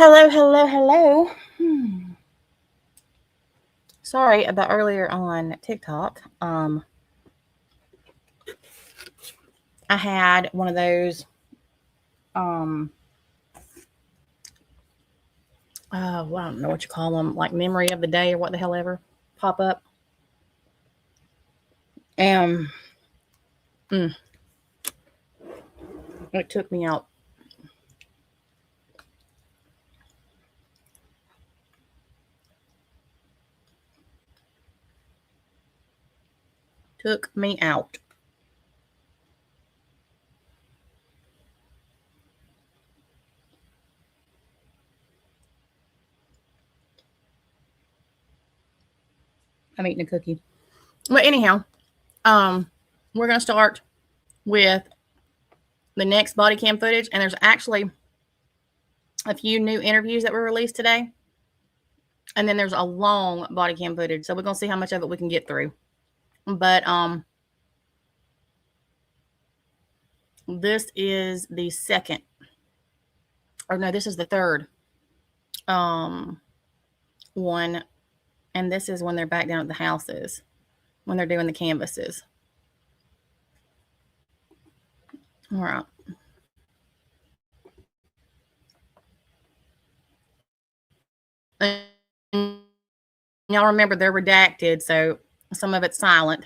Hello, hello, hello. Sorry about earlier on TikTok. I had one of those well, I don't know what you call them, like memory of the day or what the hell ever pop up. And it took me out. Took me out. I'm eating a cookie. But anyhow, we're gonna start with the next body cam footage, and there's actually a few new interviews that were released today. And then there's a long body cam footage. So we're gonna see how much of it we can get through. But this is the second, or no, this is the third one, and this is when they're back down at the houses when they're doing the canvases. All right. And y'all remember they're redacted, so some of it's silent.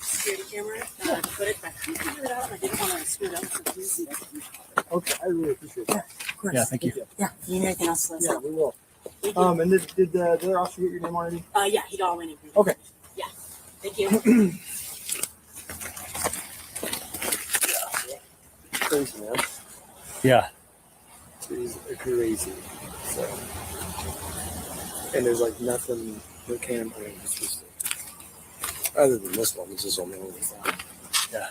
Security camera. Put it back. I figured it out. I didn't want to screw it up. Okay, I really appreciate that. Yeah, of course. Yeah, thank you. Yeah, you need anything else? Yeah, we will. And did the other officer get your name already? Yeah, he got all my name. Okay. Yeah. Thank you. Crazy, man. Yeah. It's crazy. So, and there's like nothing that can bring. It's just other than this one, this is only one we found. Yeah.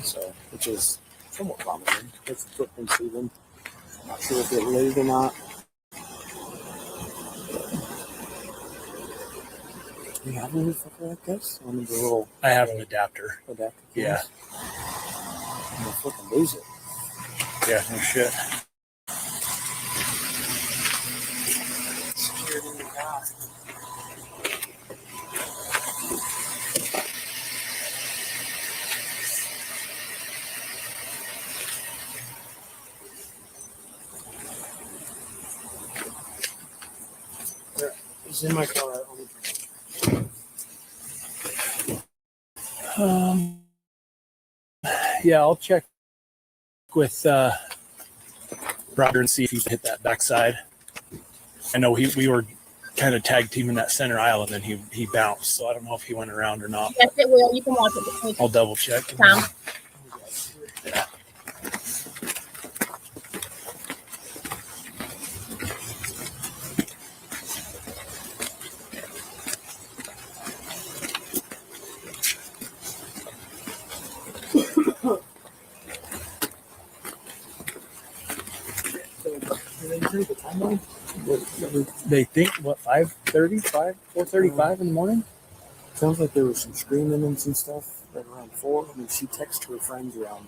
So, which is somewhat promising. It's the footprints even. I'm not sure if they're related or not. Do you have any stuff like this? I mean, the little. I have an adapter. Adapter. Yeah. I'm gonna fucking lose it. Yeah, no shit. Security in the car. It's in my car. Yeah, I'll check with Roger and see if he can hit that backside. I know we were kind of tag teaming that center aisle, and then he bounced, so I don't know if he went around or not. Yes, it will. You can watch it. I'll double check. Tom. Yeah. They think what 4:35 in the morning. Sounds like there was some screaming and some stuff right around 4. I mean, she texted her friends around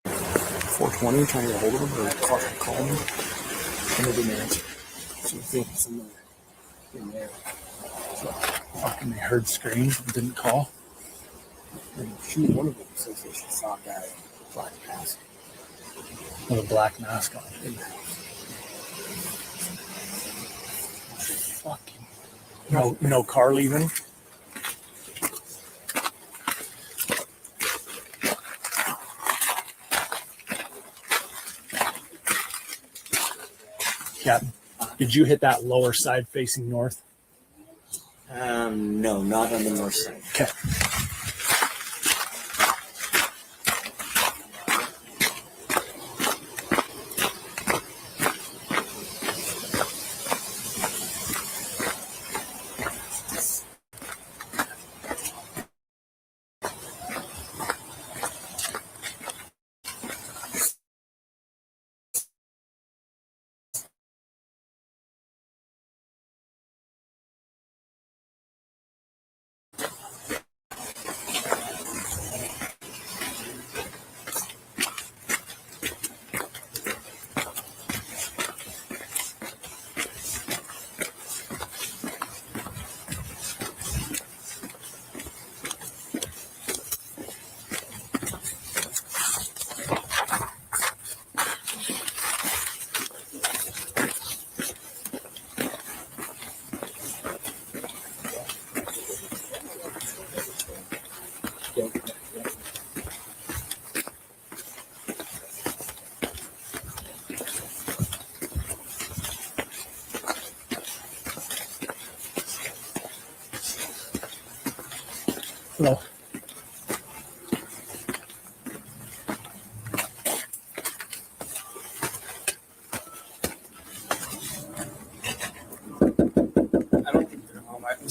4:20 trying to get a hold of them or call them, and they didn't answer. So I think somewhere in there. So, Fucking, they heard screams and didn't call. and shoot, one of them says that she saw a guy with a black mask. With a black mask on. In the house. Fucking no car leaving. Captain, did you hit that lower side facing north? No, not on the north side. Okay.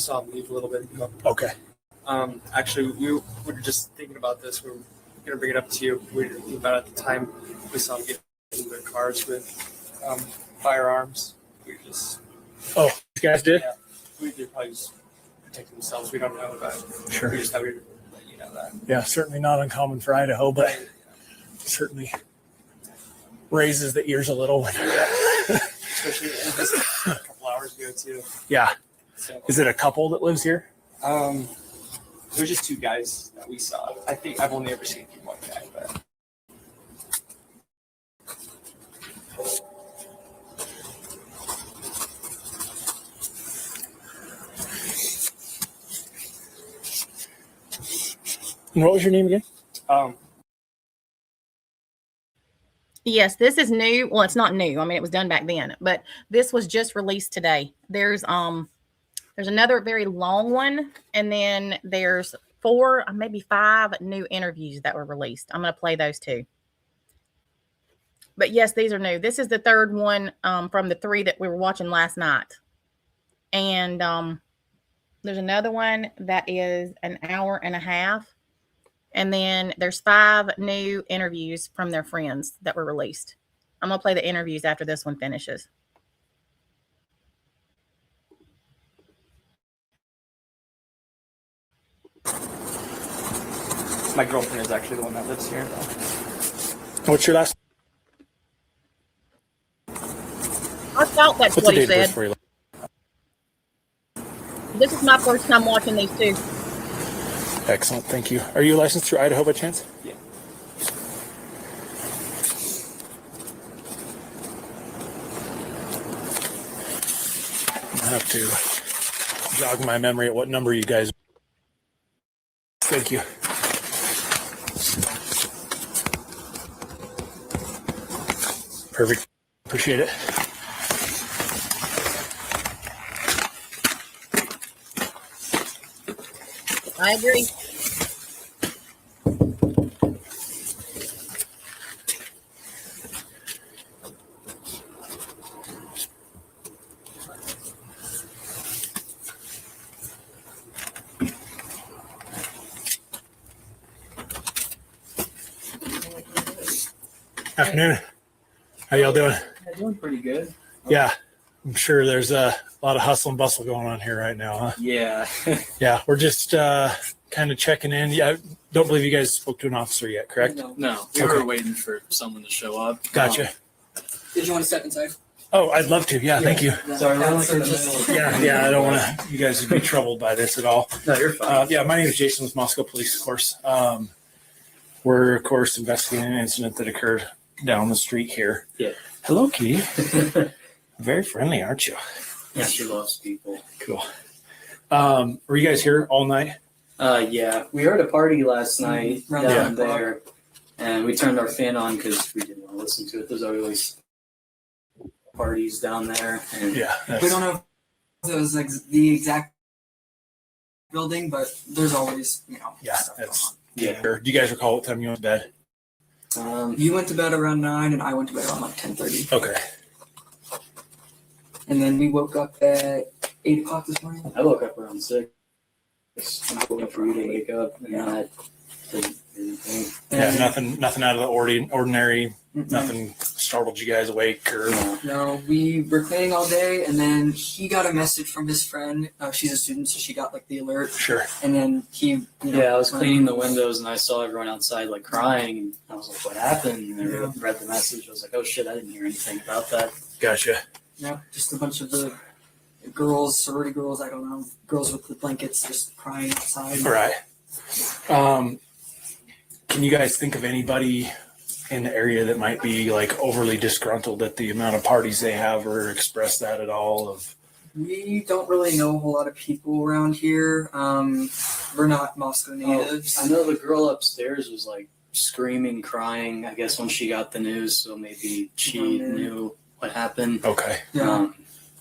saw him leave a little bit ago. Okay. Actually, we were just thinking about this. We were going to bring it up to you. We were thinking about at the time we saw them get in their cars with firearms. We just, Oh, these guys did? yeah, we did probably just protect themselves. We don't know about it. Sure. We just thought we'd let you know that. Yeah, certainly not uncommon for Idaho, but certainly raises the ears a little. Especially just a couple hours ago, too. Yeah. So, Is it a couple that lives here? there were just two guys that we saw. I think I've only ever seen one guy, but. And what was your name again? Yes, this is new. Well, it's not new. I mean, it was done back then, but this was just released today. There's another very long one, and then there's 4, maybe 5 new interviews that were released. I'm going to play those too. But yes, these are new. This is the third one from the 3 that we were watching last night. And there's another one that is an hour and a half. And then there's 5 new interviews from their friends that were released. I'm going to play the interviews after this one finishes. My girlfriend is actually the one that lives here, though. What's your last? I thought that's What's what the he date of birth said. for you? This is my first time watching these two. Excellent, thank you. Are you licensed through Idaho by chance? Yeah. I have to jog my memory at what number you guys. Thank you. Perfect. Appreciate it. I agree. Afternoon. How y'all doing? I'm doing pretty good. Yeah, I'm sure there's a lot of hustle and bustle going on here right now, huh? Yeah. Yeah, we're just kind of checking in. Yeah, I don't believe you guys spoke to an officer yet, correct? No, we Okay. were waiting for someone to show up. Gotcha. Did you want to step inside? Oh, I'd love to. Yeah, thank you. Sorry, we're That's like in the just- middle. Yeah, I don't want you guys to be troubled by this at all. No, you're fine. Yeah, my name is Jason with Moscow Police, of course. We're, of course, investigating an incident that occurred down the street here. Yeah. Hello, Kitty. Very friendly, aren't you? Yeah, she loves people. Cool. Were you guys here all night? Yeah, we were at a party last night Around down 9 there, and we turned our fan on because we didn't want to listen to it. There's always parties down there, and Yeah. We don't know if it was the exact building, but there's always, Yeah, stuff going that's. on. yeah. Do you guys recall what time you went to bed? You went to bed around 9, and I went to bed around like 10:30, Okay. and then we woke up at 8 o'clock this morning. I woke up around 6. And I waiting for you to wake up, and I didn't do anything. Yeah, And- nothing out of the ordinary. Mm-mm. Nothing startled you guys awake or. No, we were playing all day, and then he got a message from his friend. She's a student, so she got like the alert, Sure. and then he. Yeah, I was cleaning the windows, and I saw everyone outside like crying, and I was like, "What happened?" And I read the message. I was like, "Oh shit, I didn't hear anything about that." Gotcha. Yeah, just a bunch of the girls, sorority girls, I don't know, girls with the blankets just crying outside. All right. Can you guys think of anybody in the area that might be like overly disgruntled at the amount of parties they have or express that at all of? We don't really know a whole lot of people around here. We're not Moscow natives. I know the girl upstairs was like screaming, crying, I guess when she got the news, so maybe she knew what happened. Okay. Yeah,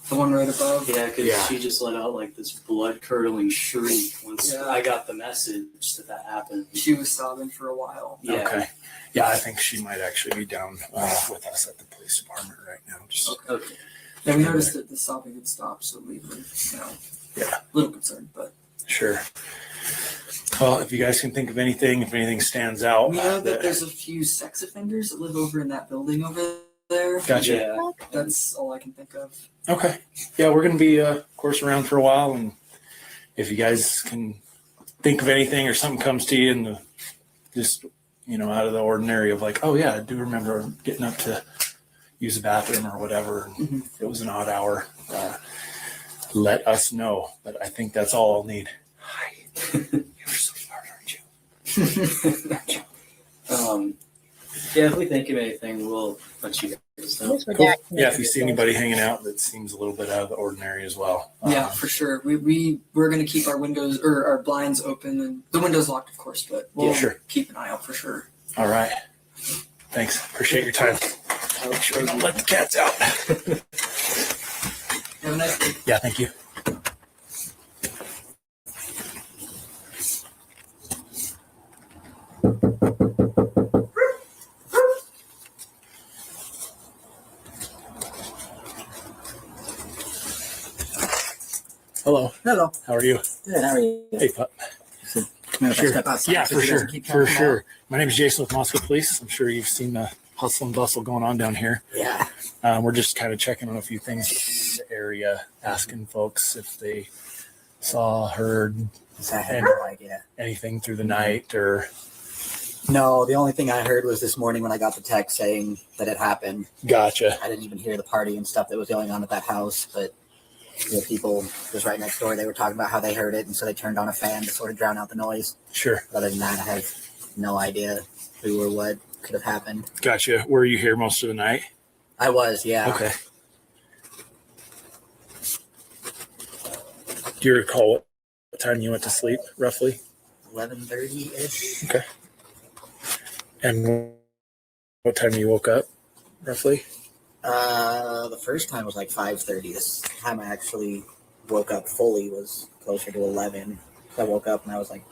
the one right above. Yeah, because Yeah. she just let out like this blood-curdling shriek once Yeah. I got the message that happened. She was sobbing for a while. Yeah. Okay. Yeah, I think she might actually be down with us at the police department right now. Just Okay. Yeah, we noticed that the sobbing had stopped, so we were, Yeah. A little concerned, but Sure. Well, if you guys can think of anything, if anything stands out, we know that there's a few sex offenders that live over in that building over there. Gotcha. Yeah. That's all I can think of. Okay. Yeah, we're going to be, of course, around for a while. And if you guys can think of anything or something comes to you and just, out of the ordinary of like, oh, yeah, I do remember getting up to use a bathroom or whatever. And it was an odd hour. Let us know. But I think that's all I'll need. Hi. You're so smart, aren't you? Yeah, if we think of anything, we'll let you guys know. This Cool. redaction Yeah, is if you see anybody hanging out that seems a little bit out of the ordinary as well. Yeah, for sure. We're gonna keep our windows or our blinds open and the windows locked, of course, but we'll Sure. keep an eye out for sure. All right. Thanks. Appreciate your time. Make sure we don't let the cats out. Have a nice day. Yeah, thank you. Hello. Hello. How are you? Good. How are you? Hey, pup. Mind if I Sure. step outside Yeah, so for you guys sure. keep For talking sure. My name is Jason with Moscow Police. I'm sure you've seen the hustle and bustle going on down here. about- We're just kind of checking on a few things in the area, asking folks if they saw, heard Yeah. I had no idea. anything through the night or No, the only thing I heard was this morning when I got the text saying that it happened. gotcha. I didn't even hear the party and stuff that was going on at that house, but people just right next door, they were talking about how they heard it, and so they turned on a fan to sort of drown out the noise. Sure. But other than that, I have no idea who or what could have happened. Gotcha. Were you here most of the night? I was, yeah. Okay. Do you recall what time you went to sleep, roughly? 11:30-ish. Okay. And what time you woke up, roughly? The first time was like 5:30. This time I actually woke up fully was closer to 11. So I woke up and I was like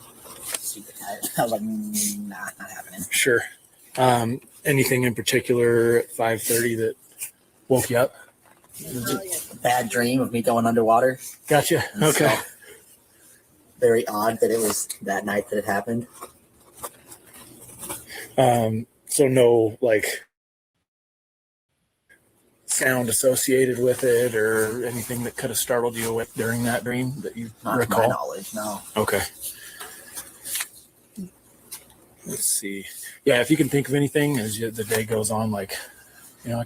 super tired. I was like, nah, not happening. Sure. Anything in particular at 5:30 that woke you up? Bad dream of me going underwater. Gotcha. Okay. So, very odd that it was that night that it happened. So no sound associated with it or anything that could have startled you with during that dream that you Not to my recall? knowledge, no. Okay. Let's see. Yeah, if you can think of anything as the day goes on, I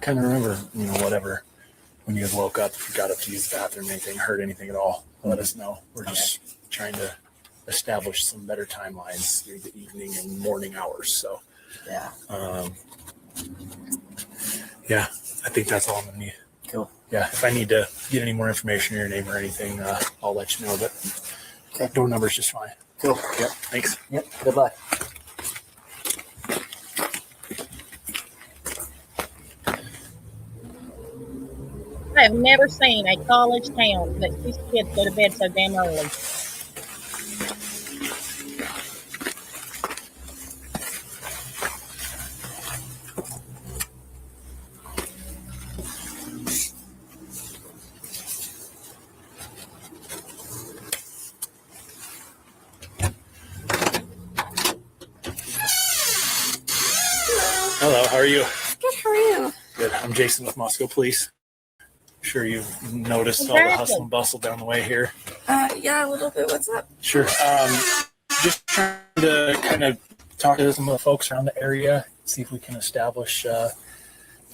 kind of remember, whatever, when you woke up, if you got up to use the bathroom, anything, heard anything at all, let us know. We're just trying to establish some better timelines through the evening and morning hours. So, Yeah. yeah, I think that's all I'm going to need. Cool. Yeah, if I need to get any more information or your name or anything, I'll let you know. But Okay. door number's just fine. Cool. Yep, thanks. Yep. Good luck. I have never seen a college town that these kids go to bed so damn early. Hello, how are you? Good, how are you? Good. I'm Jason with Moscow Police. I'm sure you've noticed all the hustle and bustle down the way here. Yeah, a little bit. What's up? Sure. Just trying to kind of talk to some of the folks around the area, see if we can establish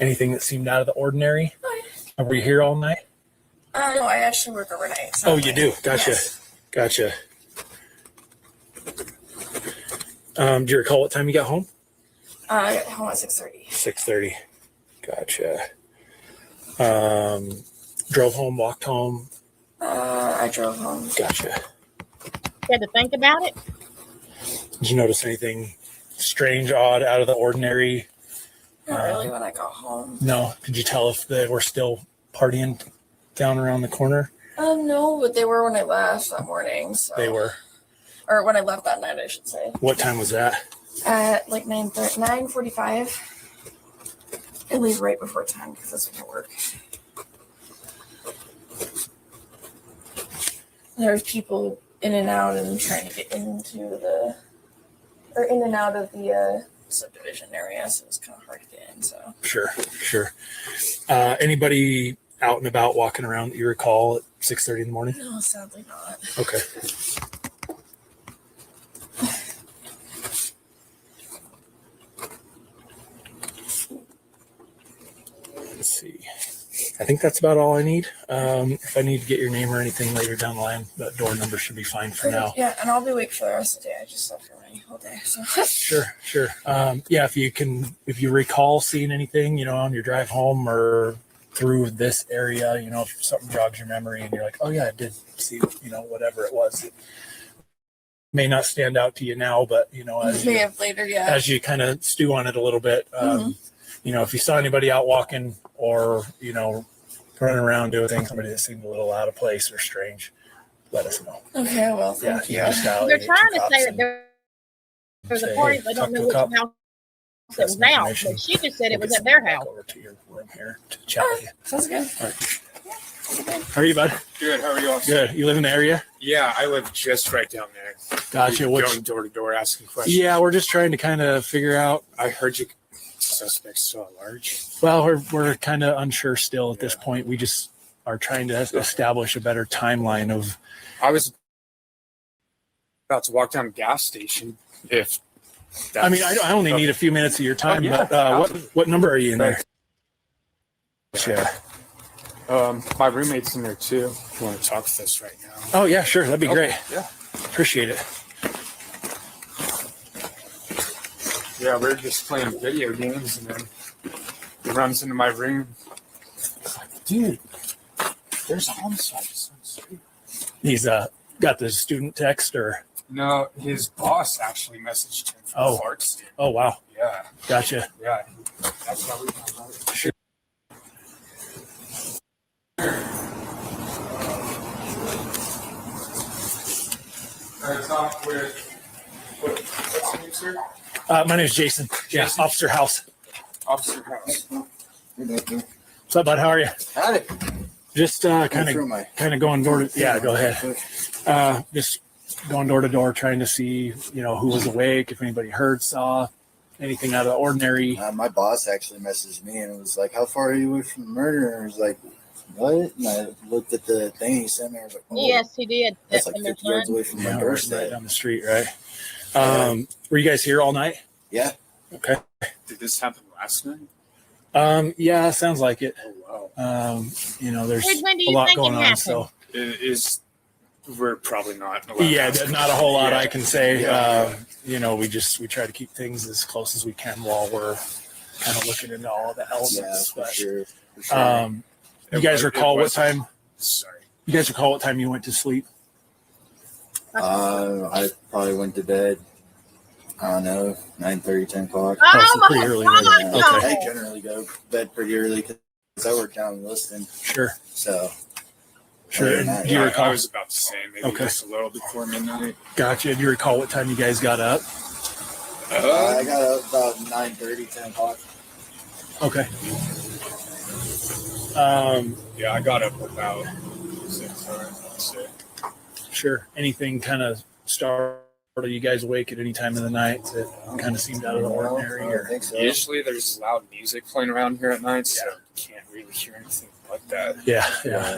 anything that seemed out of the ordinary. Were you here all night? No, I actually work overnight. So Oh, you do? Gotcha. Yes. Gotcha. Do you recall what time you got home? I got home at 6:30. 6:30. Gotcha. Drove home, walked home. I drove home. Gotcha. You had to think about it. Did you notice anything strange, odd, out of the ordinary? Not really when I got home. No. Could you tell if they were still partying down around the corner? No, but they were when I left that morning. So. They were. Or when I left that night, I should say. What time was that? At like 9:45. I leave right before 10 because that's when I work. there's people in and out and trying to get in and out of the subdivision area, so it's kind of hard to get in. So Sure. Anybody out and about walking around that you recall at 6:30 in the morning? no, sadly not. Okay. Let's see. I think that's about all I need. If I need to get your name or anything later down the line, that door number should be fine for now. Yeah, and I'll be awake for the rest of the day. I just slept for my whole day. So Sure. Yeah, if you recall seeing anything, on your drive home or through this area, if something jogs your memory and you're like, oh yeah, I did see, whatever it was. It may not stand out to you now, but may have later, yeah. as you kind of stew on it a little bit, if you saw anybody out walking or, running around doing things, somebody that seemed a little out of place or strange, let us know. Okay, well, thank you. They're trying to say that there was a party. They don't know which house it was now. But she just said it was at their house. Over to your room here to chat with you. Sounds good. All right. How are you, bud? Good. How are you all? Good. You live in the area? Yeah, I live just right down there. Gotcha. Going door to door asking questions. Yeah, we're just trying to kind of figure out. I heard you suspects still at large. Well, we're kind of unsure still at this point. We just are trying to establish a better timeline of. I was about to walk down a gas station. If I mean, I only need a few minutes of your time, yeah. but what number are you in there? Yeah. My roommate's in there too. If you want to talk with us right now? Oh yeah, sure. That'd be great. Yeah. Appreciate it. Yeah, we're just playing video games, and then he runs into my room. Dude, there's a homicide on the street. He's got the student text or. No, his boss actually messaged him from Clarkston. Oh wow. Yeah. Gotcha. Yeah. That's how we found out. Sure. I talked with what's your name, sir? My name is Jason. Yeah, Jason? Officer House. Officer House. What's up, bud? How are you? Howdy. Just kind of going door to. Yeah, go ahead. Just going door to door, trying to see who was awake, if anybody heard, saw anything out of the ordinary. My boss actually messaged me and was like, "How far are you away from the murder?" And I was like, "What?" And I looked at the thing he sent me. I was like, "Oh, Yes, he did. that's like 50 yards away from my Right doorstep." down the street, right? Were you guys here all night? Yeah. Okay. Did this happen last night? Yeah, sounds like it. Oh wow. There's When do a you lot think going it on. happened? So We're probably not allowed. yeah, there's not a whole lot I can say. Yeah. We try to keep things as close as we can while we're kind of looking into all the Yeah, elements. for But sure. For sure. you guys recall what time? Sorry. You guys recall what time you went to sleep? I probably went to bed, I don't know, 9:30, 10 o'clock. Oh, so pretty early then. my Yeah. God. Okay. I generally go to bed pretty early because I work down in Liston. Sure. So, Sure. Other And than that, do you I recall? was about to say maybe Okay. just a little before midnight. Gotcha. Do you recall what time you guys got up? I got up about 9:30, 10 o'clock. Okay. Yeah, I got up about 6 hours. I'd say. Sure. Anything kind of started you guys awake at any time of the night that kind of seemed out of the ordinary? I don't Or think so. Usually there's loud music playing around here at night, so you can't really hear anything like that. yeah,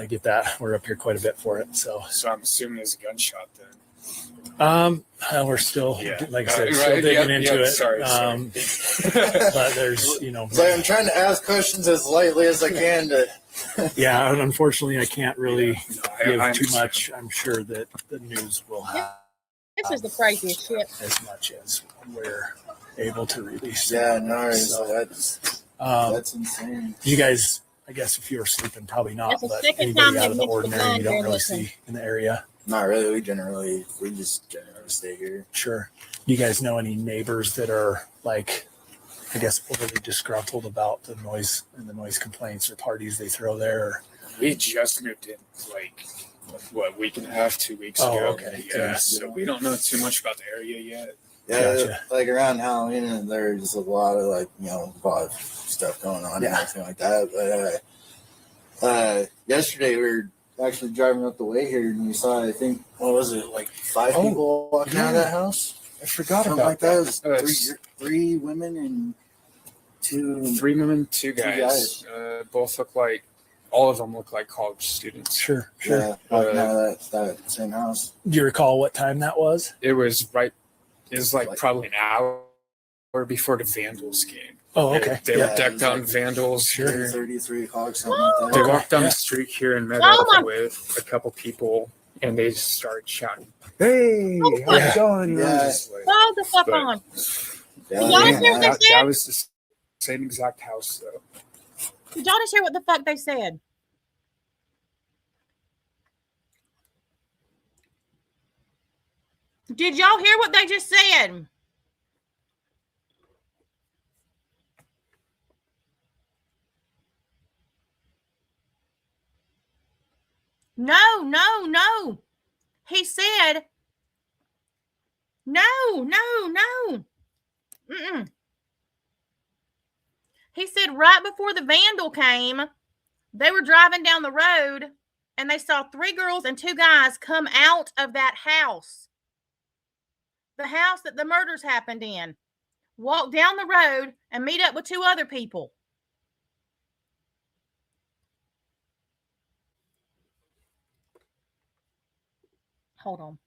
I get that. We're up here quite a bit for it. So So I'm assuming there's a gunshot then. we're still, Yeah. like I said, Right, still digging yeah, into yeah, it. sorry. But there's, It's like I'm trying to ask questions as lightly as I can to. yeah, and unfortunately, I can't really I give too understand. much. I'm sure that the news will have This is the craziest shit. as much as we're able to release. Yeah, no, So, that's that's insane. you guys. I guess if you were sleeping, probably not. That's the But second anybody time out they've of the mixed the ordinary, gun you don't during really this one. see in the area. Not really. We just generally stay here. Sure. Do you guys know any neighbors that are like, I guess, overly disgruntled about the noise and the noise complaints or parties they throw there? We just moved in like what, week and a half, 2 weeks Oh, ago. okay. Yeah, so we don't know too much about the area yet. Yeah, Gotcha. like around Halloween, there's a lot of a lot of stuff going on and Yeah. everything like that. But yesterday we were actually driving up the way here, and we saw, I think, what was it, like 5 people walking out of that house? I forgot Something about like that. It that. was three women and two. 3 women, 2 guys. guys. Both look like, all of them look like college students. Sure. Yeah, walking out of that same house. Do you recall what time that was? It was like probably an hour before the Vandals game. Oh, okay. They Yeah. were decked out in Vandals. Sure. 3:33 o'clock, something like They that. walked down Yeah. the street here and met Oh my- up with a couple people, and they just started shouting, "Hey, how's Yeah. it going?" And I was Yeah. just like, Hold the fuck But- on. Yeah, Y'all yeah, hear that, this? that was the same exact house, though. Did y'all just hear what the fuck they said? Did y'all hear what they just said? No. He said, no. Mm-mm. He said right before the vandal came, they were driving down the road and they saw 3 girls and 2 guys come out of that house. The house that the murders happened in. Walk down the road and meet up with 2 other people. Hold on.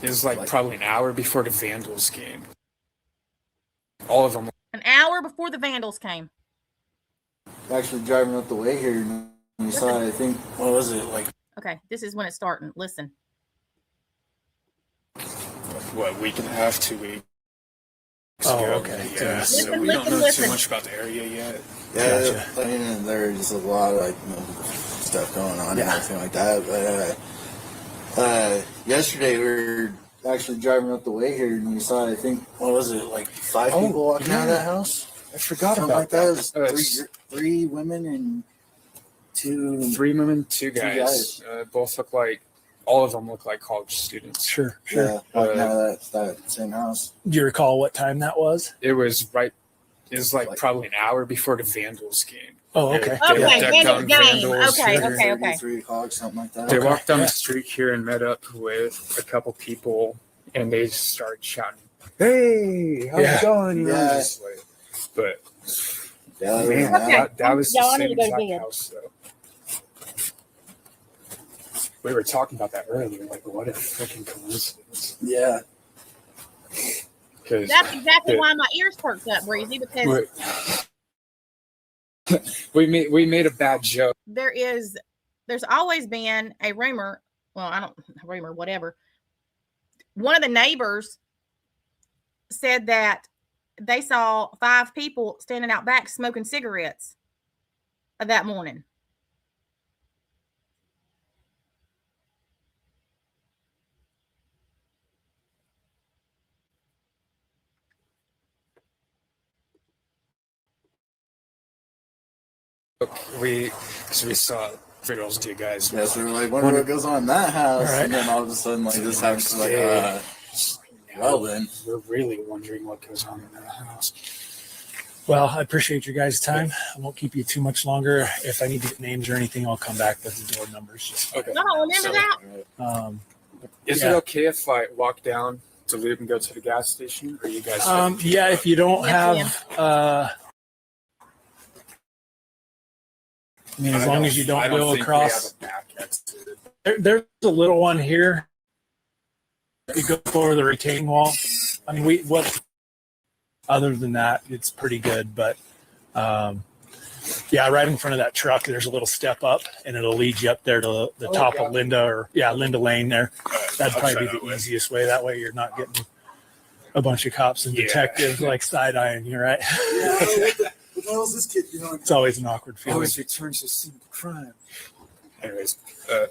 It was like probably an hour before the Vandals game. All of them. An hour before the vandals came. Actually driving up the way here, and we saw, I think, what was it, like Okay, this is when it's starting. Listen. What, a week and a half, 2 weeks? Oh, ago. okay. Yeah, so Listen, we don't know listen. too much about the area yet. Yeah, I mean, there's a lot of stuff going on and everything like that. But yesterday we were actually driving up the way here, and we saw, I think, what was it, like 5 people walking out of that house? I forgot Something about like that. It that. was three women and two. 3 women, 2 guys. guys. Both look like, all of them look like college students. Sure. Yeah, walking out of that same house. Do you recall what time that was? It was like probably an hour before the Vandals game. Oh, okay. They were Okay, decked out in game. Vandals. Okay. 3 o'clock, something like that. They Okay. walked down Yeah. the street here and met up with a couple people, and they just started shouting, "Hey, how's Yeah. it going?" And I was Yeah. just like, but Yeah, man, Okay. that was the Y'all, I same need to go to exact bed. house, though. We were talking about that earlier. Like, what a freaking coincidence! yeah. Because That's exactly why my ears perked up, Breezy, because we made a bad joke. there's always been a rumor. Well, rumor, whatever. One of the neighbors said that they saw 5 people standing out back smoking cigarettes that morning. We saw 3 girls, 2 guys. Yeah, so we were like, wonder what goes on in that house. All right. And then all of a sudden, like, this house is like, Yeah. well then. We're really wondering what goes on in that house. Well, I appreciate your guys' time. I won't keep you too much longer. If I need to get names or anything, I'll come back with the door numbers. Just Okay. No, remember So- that? Is Yeah. it okay if I walk down to Loop and go to the gas station? Or you guys? Yeah, if you don't Yes, have, I mean, as long as you don't go think we across. have a back exit. There's a little one here. You go over the retaining wall. I mean, other than that, it's pretty good. But yeah, right in front of that truck, there's a little step up, and it'll lead you up there to the top of Linda Lane there. That'd I'll probably try be that the way. easiest way. That way, you're not getting a bunch of cops and Yeah. detectives like side eyeing you, right? Yeah, what the hell is this kid doing? It's always an awkward feeling. Always returns to scene of crime. Anyways, Yeah.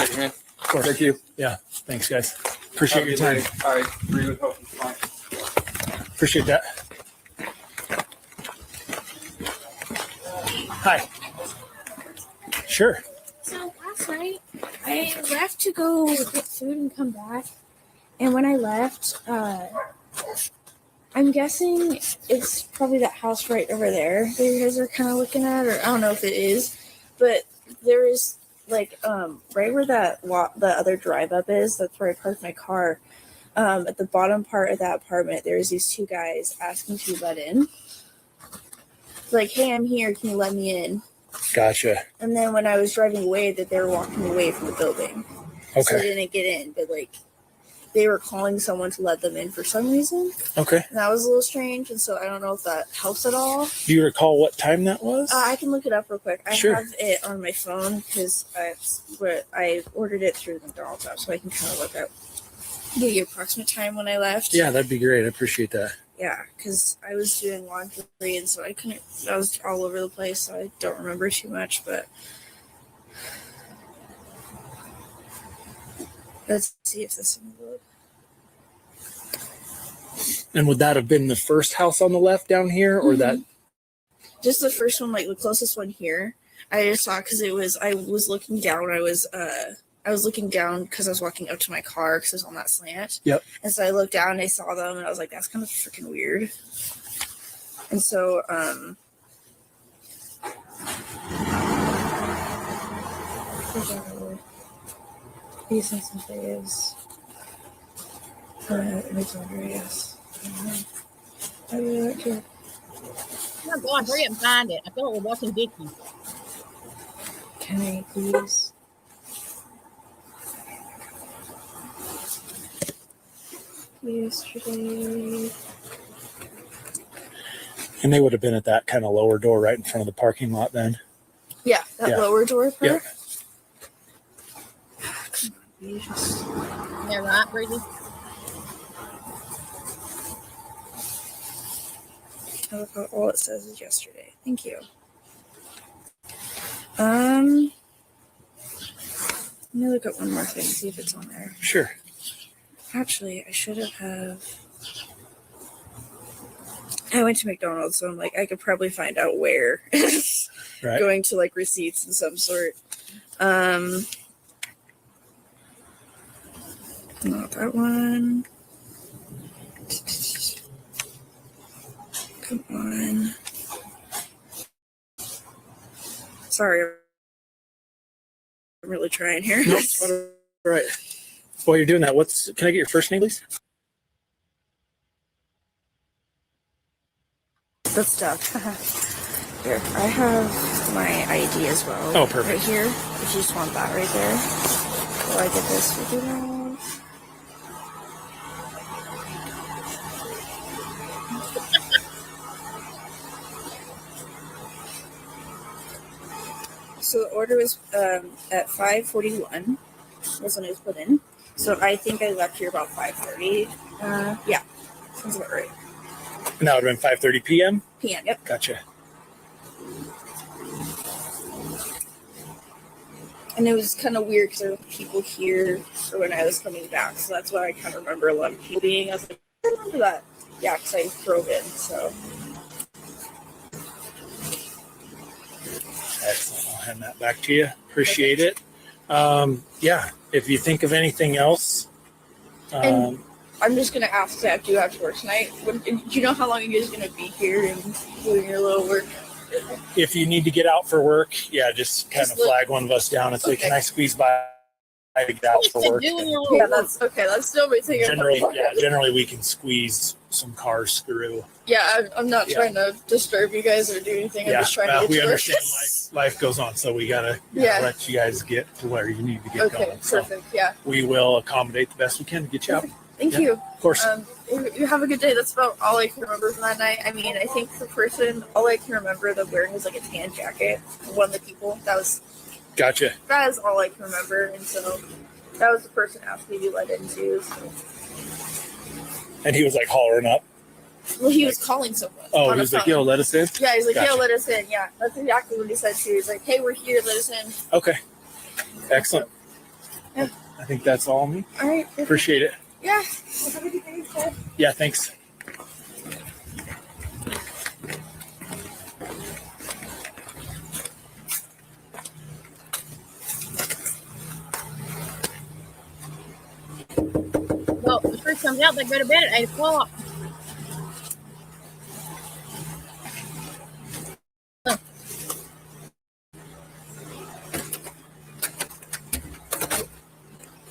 shake your hand. Of course. Thank you. Thanks, guys. Appreciate your time. I really hope you find. Appreciate that. Hi. Sure. So last night, I left to go get food and come back. And when I left, I'm guessing it's probably that house right over there that you guys are kind of looking at, or I don't know if it is, but there is like right where the other drive up is. That's where I parked my car. At the bottom part of that apartment, there's these two guys asking to be let in. Like, hey, I'm here. Can you let me in? Gotcha. And then when I was driving away, that they were walking away from the building. Okay. So they didn't get in, but like they were calling someone to let them in for some reason. Okay. And that was a little strange, and so I don't know if that helps at all. Do you recall what time that was? I can look it up real quick. I Sure. have it on my phone because I ordered it through the McDonald's app, so I can kind of look up the approximate time when I left. Yeah, that'd be great. I appreciate that. Yeah, because I was doing laundry, and so I was all over the place, so I don't remember too much, but let's see if this one will look. And would that have been the first house on the left down here, or that? Just the first one, like the closest one here. I just saw because I was looking down. I was looking down because I was walking up to my car because it was on that slant. Yep. And so I looked down and I saw them and I was like, that's kind of freaking weird. And so, these things and faves. Yes. I really like it. Oh, go on, hurry up and find it. I feel like we're watching Dickie. Can I please? Yesterday. And they would have been at that kind of lower door right in front of the parking lot then. Yeah, that Yeah. lower door part. Yeah. Come on, you just... Yeah, right, Breezy? I love how all it says is yesterday. Thank you. Let me look up one more thing, see if it's on there. Sure. Actually, I should have. I went to McDonald's, so I'm like, I could probably find out where. Right. Going to like receipts and some sort. Not that one. Come on. Sorry. I'm really trying here. Nope. All right. While you're doing that, can I get your first name, please? Good stuff. Here, I have my ID as well. Oh, perfect. Right here. If you just want that right there. Will I get this figured out? So the order was at 5:41 was when it was put in. So I think I left here about 5:30. Yeah, sounds about right. And that would have been 5:30 p.m.? PM, yep. Gotcha. And it was kind of weird because there were people here for when I was coming back. So that's why I kind of remember a lot of people being. I was like, I remember that. Yeah, because I drove in, so. Excellent. I'll hand that back to you. Appreciate it. Yeah, if you think of anything else. And I'm just going to ask that do you have to work tonight? Do you know how long you guys are going to be here and doing your little work? If you need to get out for work, yeah, just kind of Just look- flag one of us down and say, Okay. can I squeeze by to get out for work? Yeah, that's okay. That's still my thing. Generally we can squeeze some cars through. Yeah, I'm not Yeah. trying to disturb you guys or do anything. I'm Yeah, just trying to get we to work. understand life goes on, so we gotta Yeah. let you guys get to where you need to get Okay, going. So perfect. Yeah. we will accommodate the best we can to get you out. Thank Yeah, you. Of course. You have a good day. That's about all I can remember from that night. I mean, I think the person, all I can remember them wearing was like a tan jacket. One of the people. That is all I can remember. And so that was the person asking me to let into. So. And he was like hollering up. Well, he was calling someone. Oh, on he a was like, phone. yo, let us in? Yeah, he's like, Gotcha. yo, let us in. Yeah, that's exactly what he said too. He's like, hey, we're here, let us in. Okay. Excellent. Yeah. I think that's all me. All right. Perfect. Appreciate it. Yeah. Have a good day, Ted. Yeah, thanks. Well, the first comes out, they go to bed at 8 o'clock.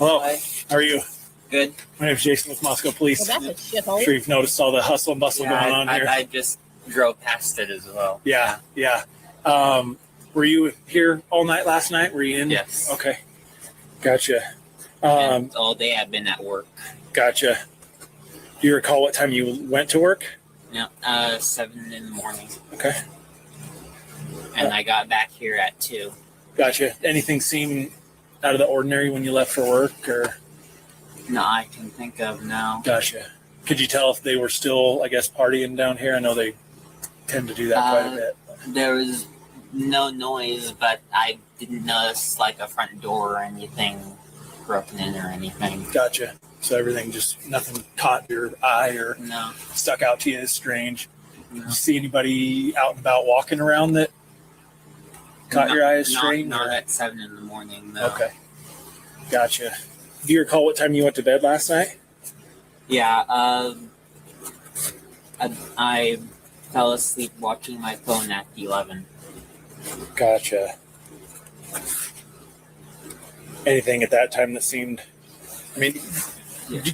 Hello. Hi. How are you? Good. My name's Jason with Moscow Police. Well, that's a shithole. I'm sure you've noticed all the hustle and bustle going on here. I just drove past it as well. Yeah. Were you here all night last night? Were you in? Yes. Okay. Gotcha. And all day I've been at work. Gotcha. Do you recall what time you went to work? No, 7 in the morning. Okay. And I got back here at 2. Gotcha. Anything seem out of the ordinary when you left for work, or? No, I can think of now. Gotcha. Could you tell if they were still, I guess, partying down here? I know they tend to do that quite a bit. There was no noise, but I didn't notice like a front door or anything broken in or anything. Gotcha. So everything just, nothing caught your eye or No. stuck out to you as strange. No. Did you see anybody out and about walking around that caught your eye as strange? Not or? at 7 in the morning, though. Okay. Gotcha. Do you recall what time you went to bed last night? Yeah, I fell asleep watching my phone at 11. Gotcha. Anything at that time that seemed, I mean,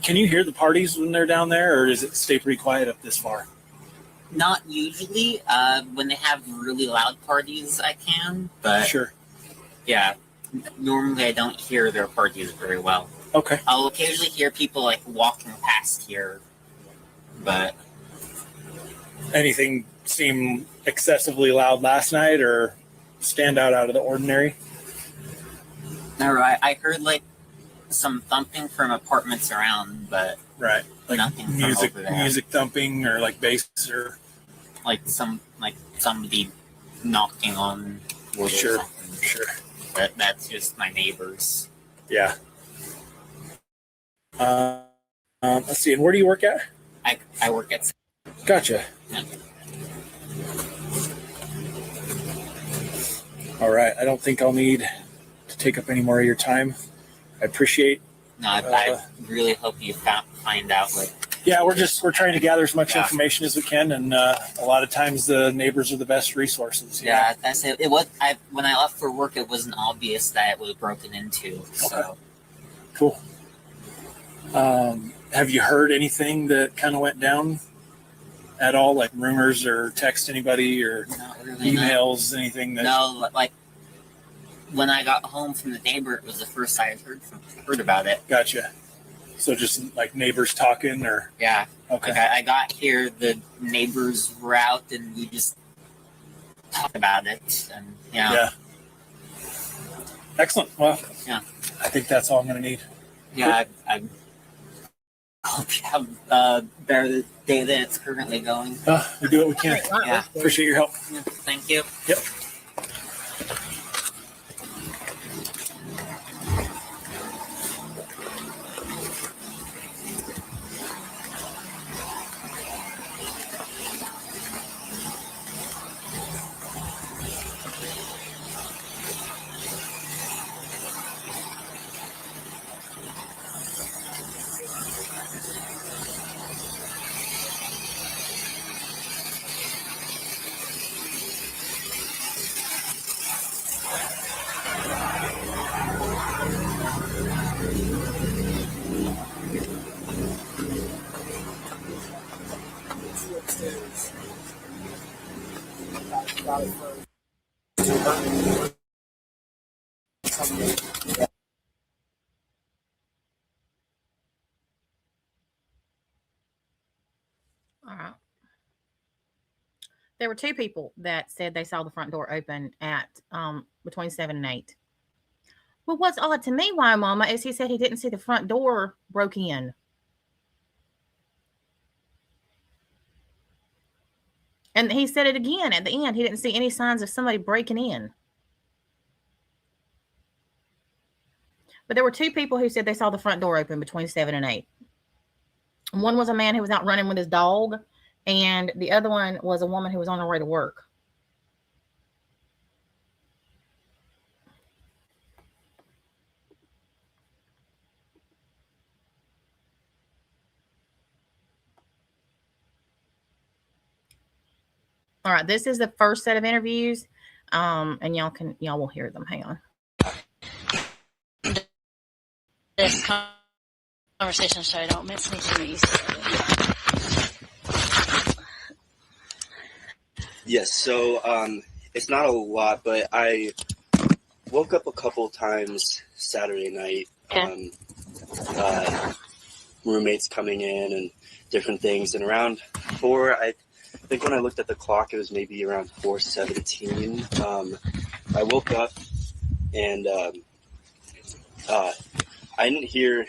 can you hear the parties when they're down there, or does it stay pretty quiet up this far? Not usually. When they have really loud parties, I can. But Sure. yeah, normally I don't hear their parties very well. Okay. I'll occasionally hear people like walking past here, but Anything seem excessively loud last night, or stand out of the ordinary? no, I heard like some thumping from apartments around, but Right. Like nothing from music, over there. music thumping, or like bass, or like somebody knocking on wood Sure. or something. sure. But that's just my neighbors. Yeah. Let's see. And where do you work at? I work at Gotcha. Yeah. All right. I don't think I'll need to take up any more of your time. I appreciate. No, I really hope you find out like Yeah, we're trying to gather as much Yeah. information as we can, and a lot of times the neighbors are the best resources. yeah, that's it. It was when I left for work, it wasn't obvious that it was broken into. So Cool. Have you heard anything that kind of went down at all, like rumors or text anybody or not really. emails, anything that? No, like when I got home from the neighbor, it was the first I heard about it. Gotcha. So just like neighbors talking, or Yeah. okay, Like I got here, the neighbors were out, and we just talked about it, and yeah. Excellent. Well, Yeah. I think that's all I'm going to need. yeah. I hope you have a better day than it's currently going. We do what we can. Yeah. Appreciate your help. Yeah, thank you. Yep. All right. There were two people that said they saw the front door open at between 7 and 8. Well, what's odd to me, why, Mama, is he said he didn't see the front door broke in. And he said it again at the end. He didn't see any signs of somebody breaking in. But there were two people who said they saw the front door open between 7 and 8. One was a man who was out running with his dog, and the other one was a woman who was on her way to work. All right, this is the first set of interviews, and y'all will hear them. Hang on. This conversation so I don't miss anything that you said. Yes, so it's not a lot, but I woke up a couple times Saturday night. Okay. Roommates coming in and different things, and around 4, I think when I looked at the clock, it was maybe around 4:17. I woke up and I didn't hear.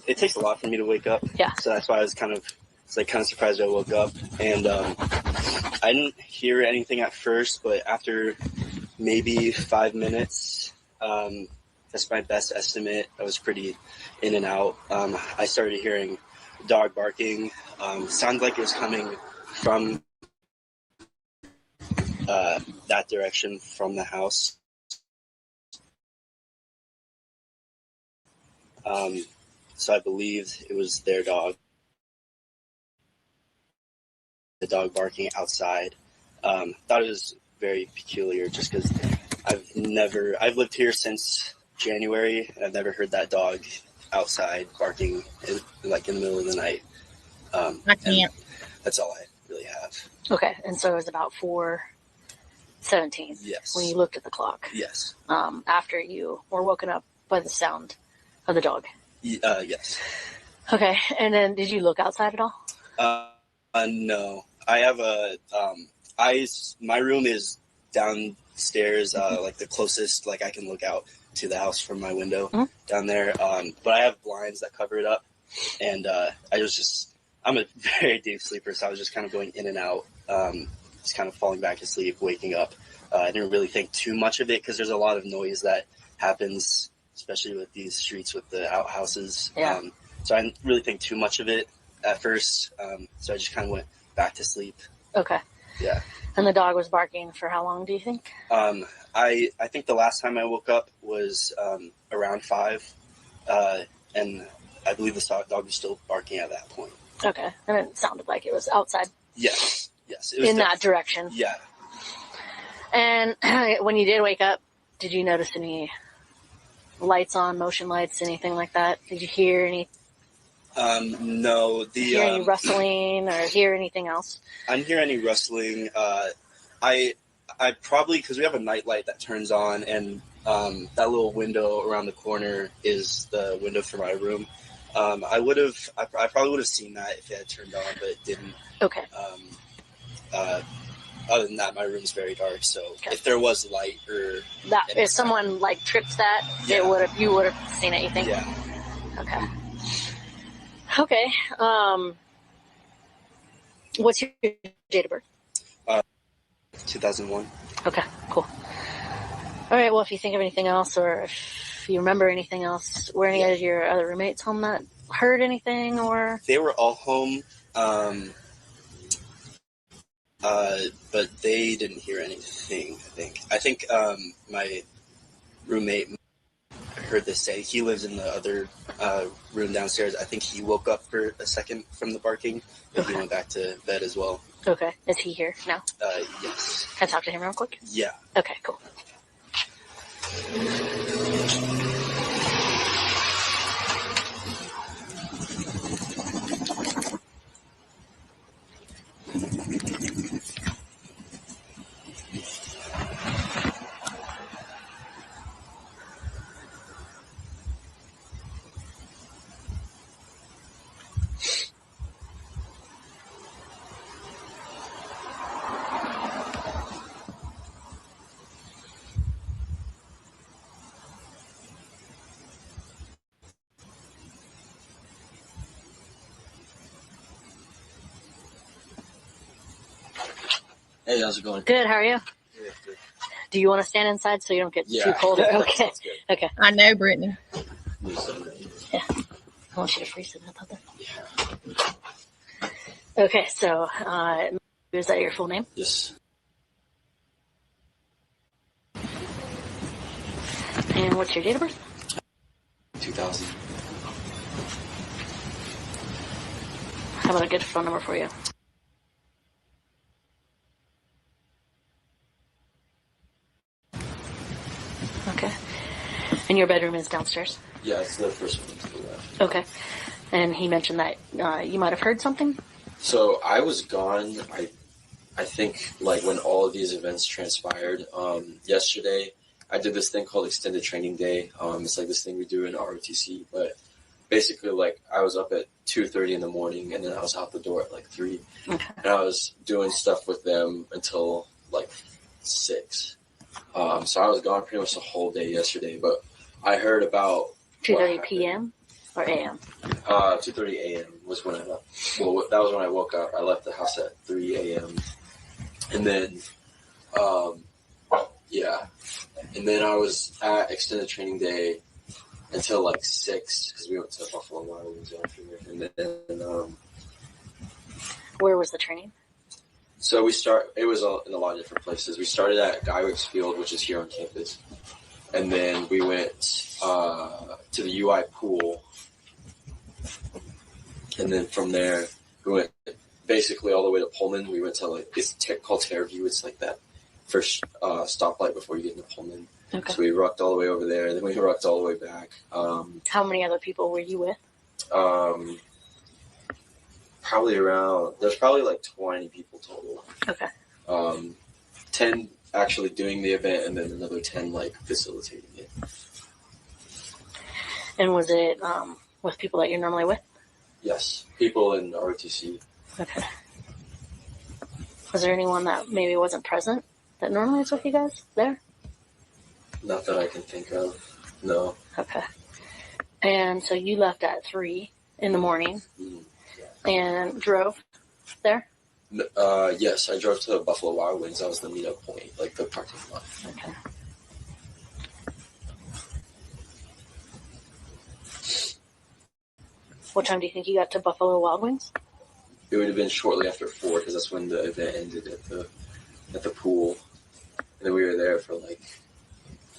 It takes a lot for me to wake up. Yeah. So that's why I was kind of surprised I woke up, and I didn't hear anything at first, but after maybe 5 minutes, that's my best estimate. I was pretty in and out. I started hearing dog barking. Sounded like it was coming from that direction from the house. So I believed it was their dog. The dog barking outside. Thought it was very peculiar just because I've lived here since January and I've never heard that dog outside barking in the middle of the night. I can't. That's all I really have. Okay, and so it was about 4:17. Yes. When you looked at the clock. Yes. After you were woken up by the sound of the dog. Yes. Okay, and then did you look outside at all? No. I have my room is downstairs, like the closest, like I can look out to the house from my window down there. But I have blinds that cover it up, and I'm a very deep sleeper, so I was just kind of going in and out, just kind of falling back asleep, waking up. I didn't really think too much of it because there's a lot of noise that happens, especially with these streets with the outhouses. Yeah. So I didn't really think too much of it at first. So I just kind of went back to sleep. Okay. Yeah. And the dog was barking for how long, do you think? I think the last time I woke up was around 5, and I believe the dog was still barking at that point. Okay, and it sounded like it was outside. Yes. It was in that direction. Yeah. And when you did wake up, did you notice any lights on, motion lights, anything like that? Did you hear any? No. Hear any rustling or hear anything else? I didn't hear any rustling. I probably, because we have a night light that turns on, and that little window around the corner is the window for my room. I probably would have seen that if it had turned on, but it didn't. Okay. Other than that, my room's very dark, so if there was light or that, if someone tripped that, you would have seen it. You think? Yeah. Okay. Okay. What's your date of birth? 2001. Okay. Cool. All right. Well, if you think of anything else, or if you remember anything else, were any of your other roommates home that heard anything, or? They were all home. But they didn't hear anything, I think my roommate heard this say. He lives in the other room downstairs. I think he woke up for a second from the barking, but he went back to bed as well. Okay. Is he here now? Yes. Can I talk to him real quick? Yeah. Okay, cool. Hey, how's it going? Good. How are you? Do you want to stand inside so you don't get too cold? Okay. Okay. I know, Brittany. Yeah. I want you to freeze it up out there. Okay. So, is that your full name? Yes. And what's your date of birth? 2000. How about a good phone number for you? Okay. And your bedroom is downstairs? Yeah, it's the first one to the left. Okay. And he mentioned that you might have heard something? So I was gone, I think, like, when all of these events transpired. Yesterday, I did this thing called Extended Training Day. It's like this thing we do in ROTC, but basically, like, I was up at 2:30 in the morning, and then I was out the door at, like, 3. Okay. And I was doing stuff with them until, like, 6. So I was gone pretty much the whole day yesterday, but I heard about 2:30 p.m. or a.m.? 2:30 a.m. was when I left. Well, that was when I woke up. I left the house at 3 a.m. And then, yeah. And then I was at Extended Training Day until like 6 because we went to Buffalo Wild Wings after. And then, Where was the training? so it was in a lot of different places. We started at Guywicks Field, which is here on campus. And then we went to the UI pool. And then from there, we went basically all the way to Pullman. We went to, like, it's called Terraview. It's like that first stoplight before you get into Pullman. Okay. So we rucked all the way over there. Then we rucked all the way back. How many other people were you with? There's probably like 20 people total. Okay. 10 actually doing the event, and then another 10 like facilitating it. And was it with people that you're normally with? Yes, people in ROTC. Okay. Was there anyone that maybe wasn't present that normally is with you guys there? Not that I can think of. No. Okay. And so you left at 3 in the morning and drove there? Yes, I drove to Buffalo Wild Wings. That was the meetup point, like the parking lot. Okay. What time do you think you got to Buffalo Wild Wings? It would have been shortly after 4 because that's when the event ended at the pool, and then we were there for like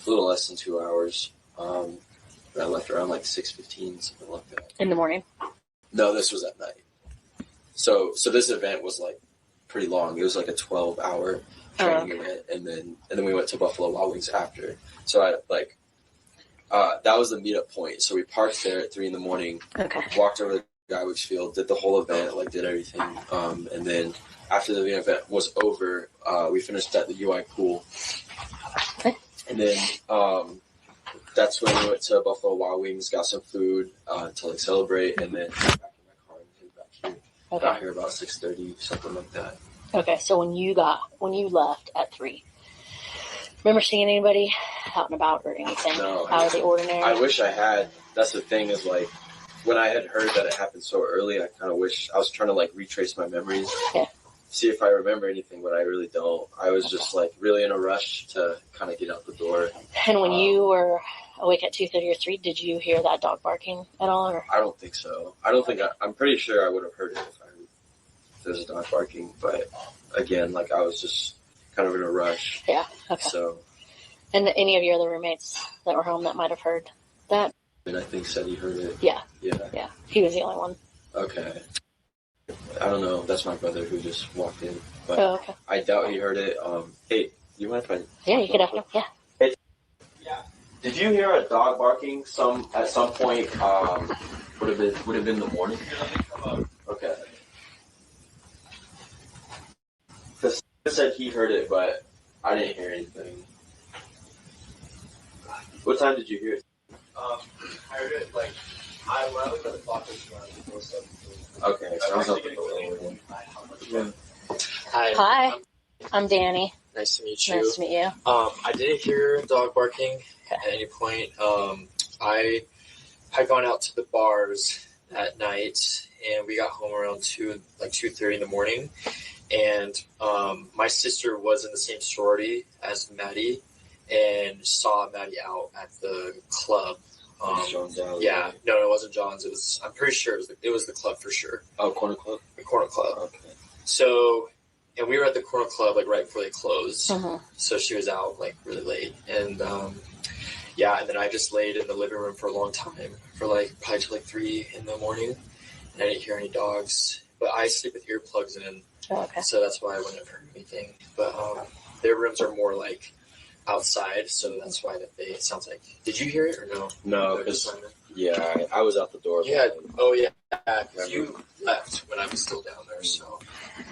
a little less than 2 hours. But I left around like 6:15, something like that. In the morning? No, this was at night. So this event was like pretty long. It was like a 12-hour training event, and then we went to Buffalo Wild Wings after. So I like that was the meetup point. So we parked there at 3 in the morning. Okay. Walked over to Guywicks Field, did the whole event, like did everything, and then after the event was over, we finished at the UI pool, and then that's when we went to Buffalo Wild Wings, got some food to like celebrate, and then got back in my car and came back here. Okay. Got here about 6:30, something like that. Okay, so when you left at 3, remember seeing anybody out and about or anything No, out of the ordinary? I wish I had. That's the thing is like when I had heard that it happened so early, I kind of wish I was trying to like retrace my memories, see if I remember anything, but I really don't. I was just like really in a rush to kind of get out the door. And when you were awake at 2:30 or 3, did you hear that dog barking at all? Or? I don't think so. I don't think I'm pretty sure I would have heard it if there's a dog barking, but again, like I was just kind of in a rush. Yeah. Okay. So. And any of your other roommates that were home that might have heard that? And I think said he heard it. Yeah. Yeah. Yeah. He was the only one. Okay. I don't know. That's my brother who just walked in, but okay. I doubt he heard it. Hey, you mind if I? Yeah, you could have. Yeah. Hey, did you hear a dog barking at some point? Would have been the morning. Okay. Because he said he heard it, but I didn't hear anything. What time did you hear it? I heard it like when I looked at the clock, it was around 4:17. Okay, so I was up at the Hi. I'm Danny. Nice to meet you. Nice to meet you. I didn't hear dog barking at any point. I had gone out to the bars that night, and we got home around 2:30 in the morning. And my sister was in the same sorority as Maddie, and saw Maddie out at the club. John's Alley. Yeah, no, it wasn't John's. I'm pretty sure it was the club for sure. Oh, Corner Club. The Corner Club. Okay. So, and we were at the Corner Club like right before they closed. Uh-huh. So she was out like really late, and yeah, and then I just laid in the living room for a long time, for like probably till like 3 in the morning, and I didn't hear any dogs. But I sleep with earplugs in, okay. So that's why I wouldn't have heard anything. But their rooms are more like outside, so that's why it sounds like. Did you hear it or no? No, because I was out the door. Yeah. Oh yeah. You left when I was still down there. So.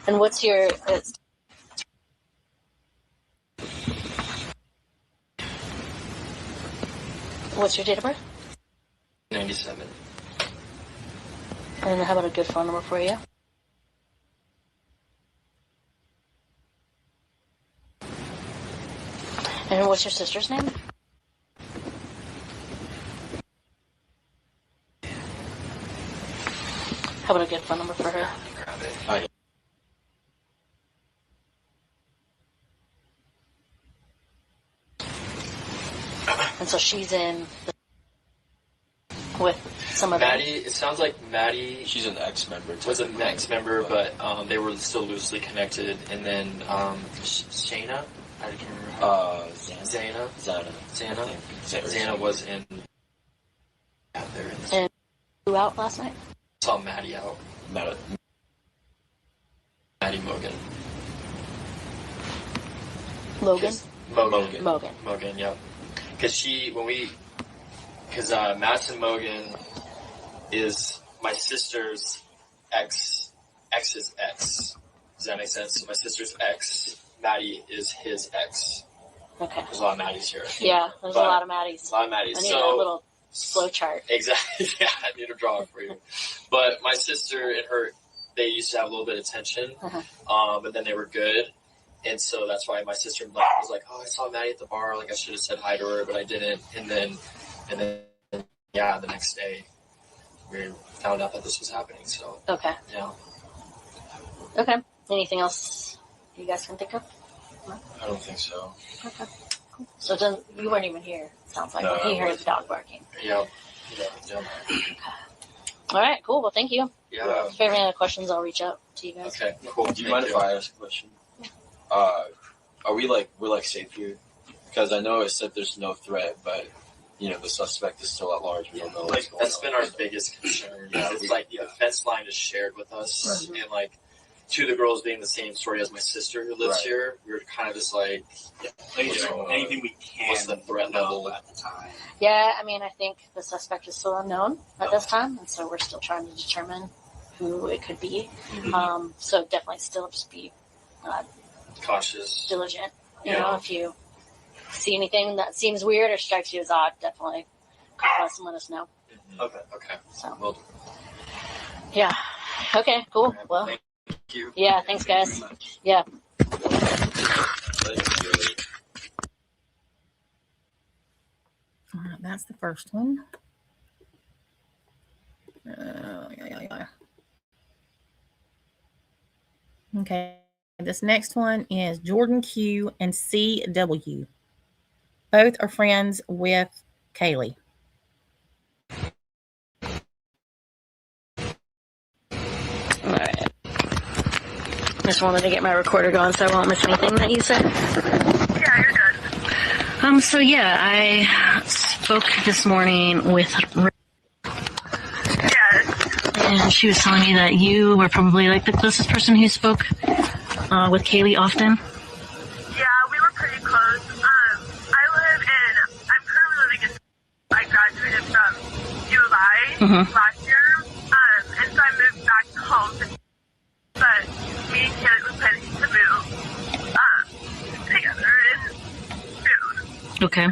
And what's your? What's your date of birth? 97. And how about a good phone number for you? And what's your sister's name? How about a good phone number for her? And so she's in with some of them. Maddie, it sounds like Maddie. She's an ex-member. Was an ex-member, but they were still loosely connected. And then Shayna, I can't remember. Zana was in. Out there. And who out last night? Saw Maddie out. Maddie Mogan. Logan. Mogan. Yep. Because Madison Mogan is my sister's ex's ex. Does that make sense? So my sister's ex, Maddie, is his ex. Okay. There's a lot of Maddies here. Yeah, there's a lot of Maddies. A lot of Maddies. I need a little flow chart. Exactly. Yeah, I need to draw it for you. But my sister and her, they used to have a little bit of tension, but then they were good. And so that's why my sister was like, "Oh, I saw Maddie at the bar. Like I should have said hi to her, but I didn't." And then, the next day, we found out that this was happening. So okay, yeah. Okay. Anything else you guys can think of? No? I don't think so. Okay. Cool. So then you weren't even here. It sounds like No, when he heard the dog barking. Yeah. Okay. All right. Cool. Well, thank you. Yeah. If you have any other questions, I'll reach out to you guys. Okay. Cool. Do you mind if I ask a question? Are we're safe here? Because I know it said there's no threat, but the suspect is still at large. We don't know what's going That's on. been our biggest concern. It's like the fence line is shared with us, and like two of the girls being the same story as my sister who lives here, we were kind of just like, anything we can. What's the threat level at the time? Yeah, I mean, I think the suspect is still unknown at this time, and so we're still trying to determine who it could be. So definitely still just be cautious, diligent. You know, if you see anything that seems weird or strikes you as odd, definitely call us and let us know. Okay. So, yeah. Okay, cool. Well, thank you. Yeah, thanks, guys. Yeah. All right, that's the first one. Okay, this next one is Jordan Q and CW. Both are friends with Kaylee. All right. Just wanted to get my recorder going so I won't miss anything that you said. Yeah, you're good. So yeah, I spoke this morning with and she was telling me that you were probably like the closest person who spoke with Kaylee often. Yeah, we were pretty close. I'm currently living in, I graduated from U of I last year, and so I moved back home, but me and Kaylee were planning to move together in June. Okay.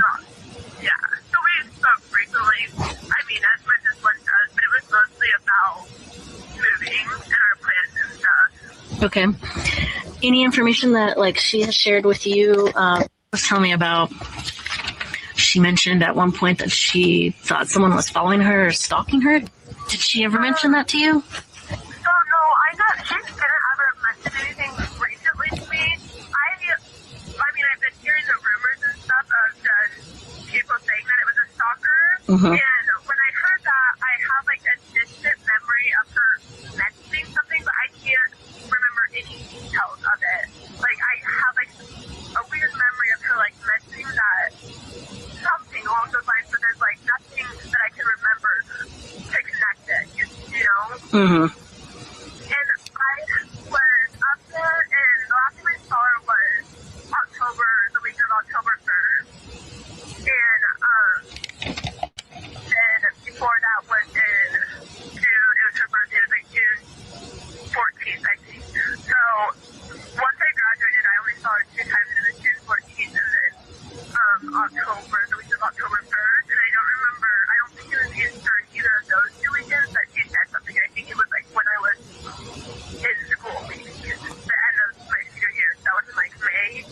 Yeah, so we spoke frequently, I mean, as much as one does, but it was mostly about moving and our plans and stuff. Okay. Any information that like she has shared with you? Was telling me about. She mentioned at one point that she thought someone was following her or stalking her. Did she ever mention that to you? So no, she didn't ever mention anything recently to me. I mean, I've been hearing the rumors and stuff of just people saying that it was a stalker. And when I heard that, I have like a distant memory of her mentioning something, but I can't remember any details of it. Like I have like a weird memory of her like mentioning that something along those lines, but there's like nothing that I can remember to connect it. You know. And I was up there, and the last time I saw her was the week of October 3rd.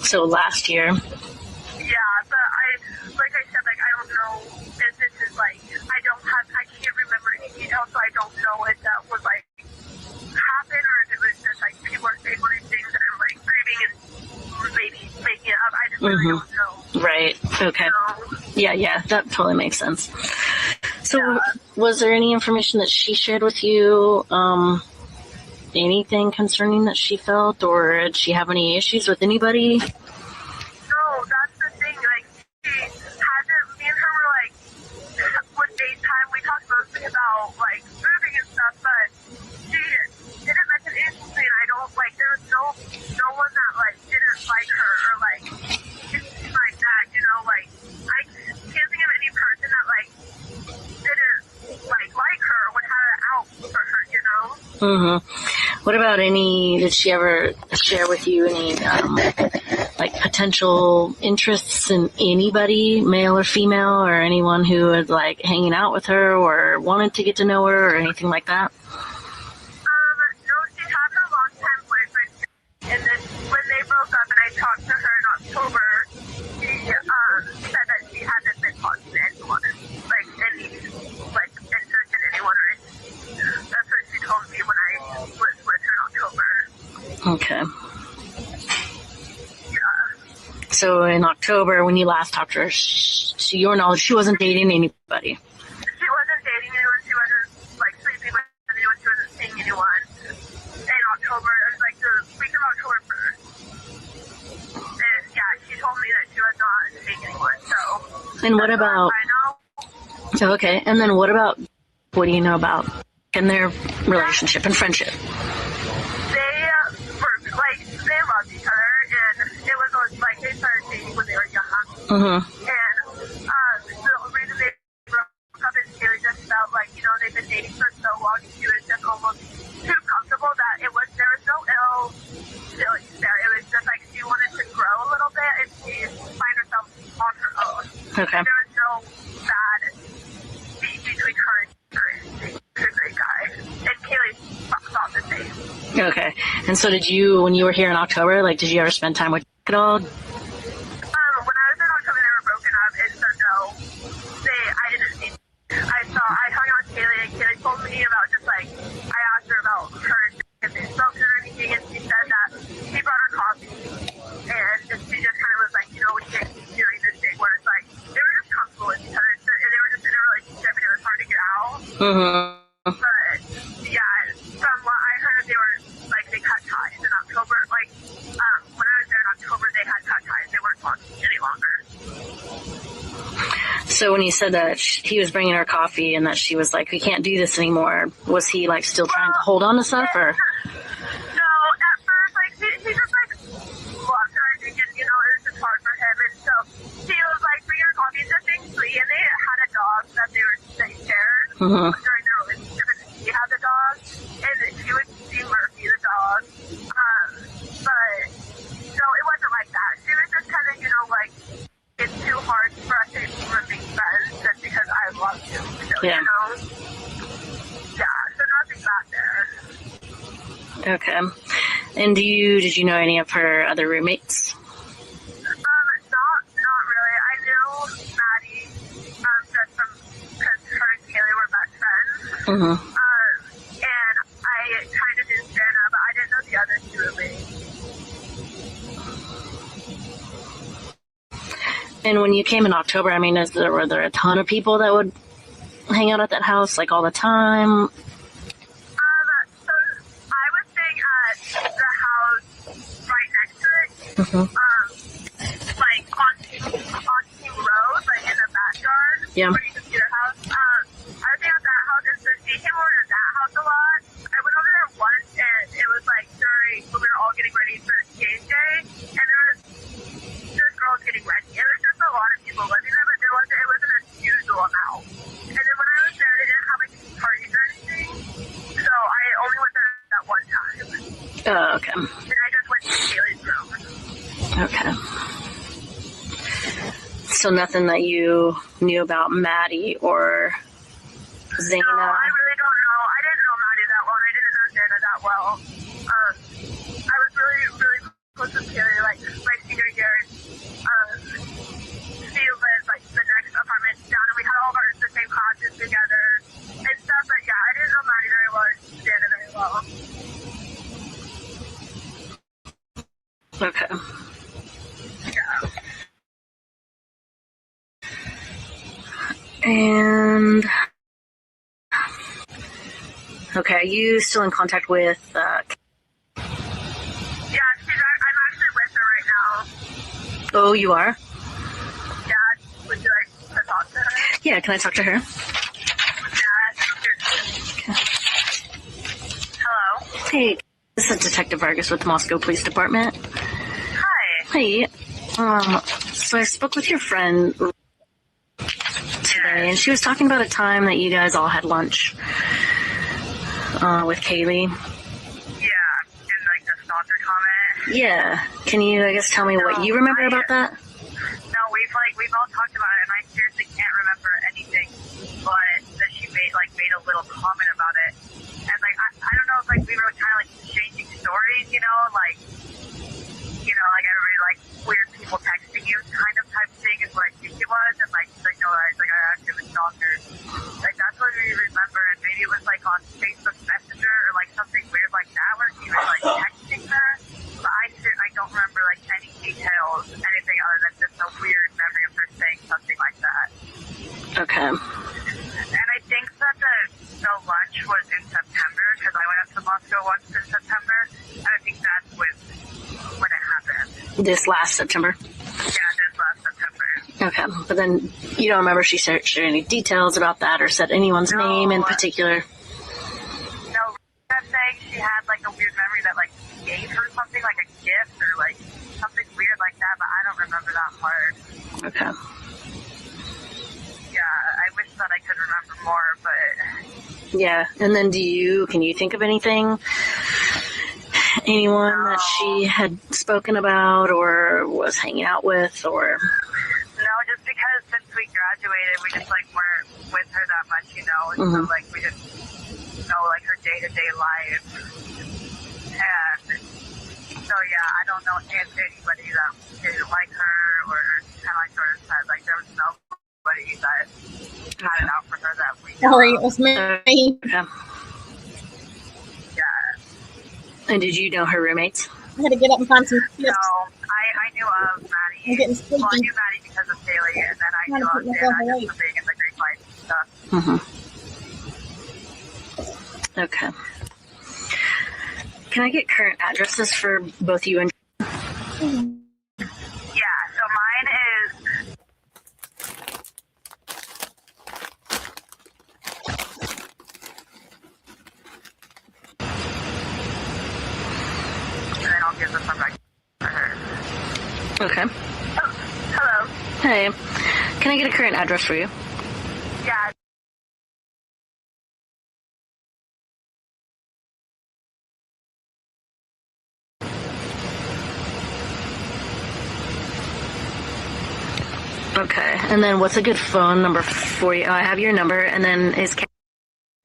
So last year. Yeah, but like I said, I don't know if this is I can't remember any details, so I don't know if that was happened or if it was just people are saying one of these things and I'm grieving and maybe making it up. I just really don't know. Right. Okay. Yeah, that totally makes sense. So was there any information that she shared with you? Anything concerning that she felt, or did she have any issues with anybody? No, that's the thing. She hasn't. Me and her were with FaceTime. We talked mostly about moving and stuff, but she didn't mention anything. And I don't there was no one that didn't like her or anything like that. You know, I can't think of any person that didn't like her or would have it out for her. You know. Mm-hmm. What about did she ever share with you any, potential interests in anybody, male or female, or anyone who was, hanging out with her or wanted to get to know her or anything like that? No, she had her long-time boyfriend, and then when they broke up and I talked to her in October, she said that she hasn't been talking to anyone, any interest in anyone or anything. That's what she told me when I was with her in October. Okay. So in October, when you last talked to her, to your knowledge, she wasn't dating anybody. She wasn't dating anyone. She wasn't sleeping with anyone. She wasn't seeing anyone. In October, it was the week of October 1st. And yeah, she told me that she was not seeing anyone. So. And what about? I know. Okay, and then what do you know about in their relationship and friendship? They loved each other, and it was they started dating when they were young. Mm-hmm. And the reason they broke up is Kaylee just felt they've been dating for so long, and she was just almost too comfortable that there was no ill feelings there. It was just she wanted to grow a little bit and she find herself on her own. Okay. There was no bad beef between her and anything. She's a great guy. And Kaylee thought the same. Okay. And so did you, when you were here in October, did you ever spend time with at all? When I was in October, they were broken up, and so no, I didn't see. I hung out with Kaylee, and Kaylee told me about I asked her about her if they spoke or anything, and she said that he brought her coffee, and she just kind of was we can't keep doing this thing where it's they were just comfortable with each other, and they were just in a relationship, and it was hard to get out. Mm-hmm. But yeah, from what I heard, they were they cut ties in October. When I was there in October, they had cut ties. They weren't talking any longer. So when you said that he was bringing her coffee and that she was we can't do this anymore, was he still trying to hold on to stuff or? No, at first, he just loved her, and it was just hard for him, and so he was bringing her coffee, just being sweet, and they had a dog that they shared Mm-hmm. during their relationship, and he had the dog, and she would see Murphy, the dog, but no, it wasn't like that. She was just kind of, it's too hard for us to remain friends just because I love you. So, Yeah. Yeah, so nothing back there. Okay. And did you know any of her other roommates? Not really. I knew Maddie, just because her and Kaylee were best friends. Mm-hmm. And I kind of knew Shanna, but I didn't know the other two roommates. And when you came in October, were there a ton of people that would hang out at that house all the time? So I was staying at the house right next to it. Mm-hmm. On Team Road, in the backyard. Yeah. Where you can see their house. I was staying at that house, and so she came over to that house a lot. I went over there once, and it was during when we were all getting ready for game day, and there was girls getting ready. It was just a lot of people living there, but it wasn't a usual amount. And then when I was there, they didn't have any parties or anything, so I only went there that one time. Oh, okay. And I just went to Kaylee's room. Okay. So nothing that you knew about Maddie or Zaina? No, I really don't know. I didn't know Maddie that well, and I didn't know Zaina that well. I was really, really close with Kaylee, my senior year. well. Okay. Yeah. And okay, are you still in contact with? Yeah, I'm actually with her right now. Oh, you are. Yeah, would you like to talk to her? Yeah, can I talk to her? Yeah. Hello. Hey, this is Detective Vargas with the Moscow Police Department. Hi. Hey, so I spoke with your friend today, and she was talking about a time that you guys all had lunch with Kaylee. Yeah, and like the stalker comment. Yeah, can you, I guess, tell me what you remember about that? No, we've all talked about it, and I seriously can't remember anything, but that she made a little comment about it, and like I don't know if like we were kind of like changing stories, you know, like everybody like weird people texting you kind of type thing is what I think it was, and like she's like no, I actually was stalkers, like that's what we remember, and maybe it was like on Facebook Messenger or like something weird like that where he was like texting her. But I don't remember like any details, anything other than just a weird memory of her saying something like that. Okay. And I think that the lunch was in September because I went up to Moscow once in September, and I think that's when it happened. This last September? Yeah, this last September. Okay, but then you don't remember she shared any details about that or said anyone's name in particular? No, I'm saying she had like a weird memory that like gave her something like a gift or like something weird like that, but I don't remember that part. Okay. Yeah, I wish that I could remember more, but Yeah, and then can you think of anything? Anyone that she had spoken about or was hanging out with or? no, just because since we graduated, we just like weren't with her that much, you know, and so like we didn't know like her day-to-day life. And so yeah, I don't know if anybody that didn't like her or kind of like sort of said like there was nobody that had it out for her that we know. Sorry, it was me. Yeah. Yeah. And did you know her roommates? I had to get up and find some chips. No, I knew of Maddie. I'm getting sleepy. Well, I knew Maddie because of Haley, and then I knew of Dana just for being in the Greek life and stuff. Mm-hmm. Okay. Can I get current addresses for both you and? Yeah, so mine is. And then I'll give this one back to her. Okay. Oh, hello. Hey, can I get a current address for you? Yeah. Okay, and then what's a good phone number for you? I have your number, and then is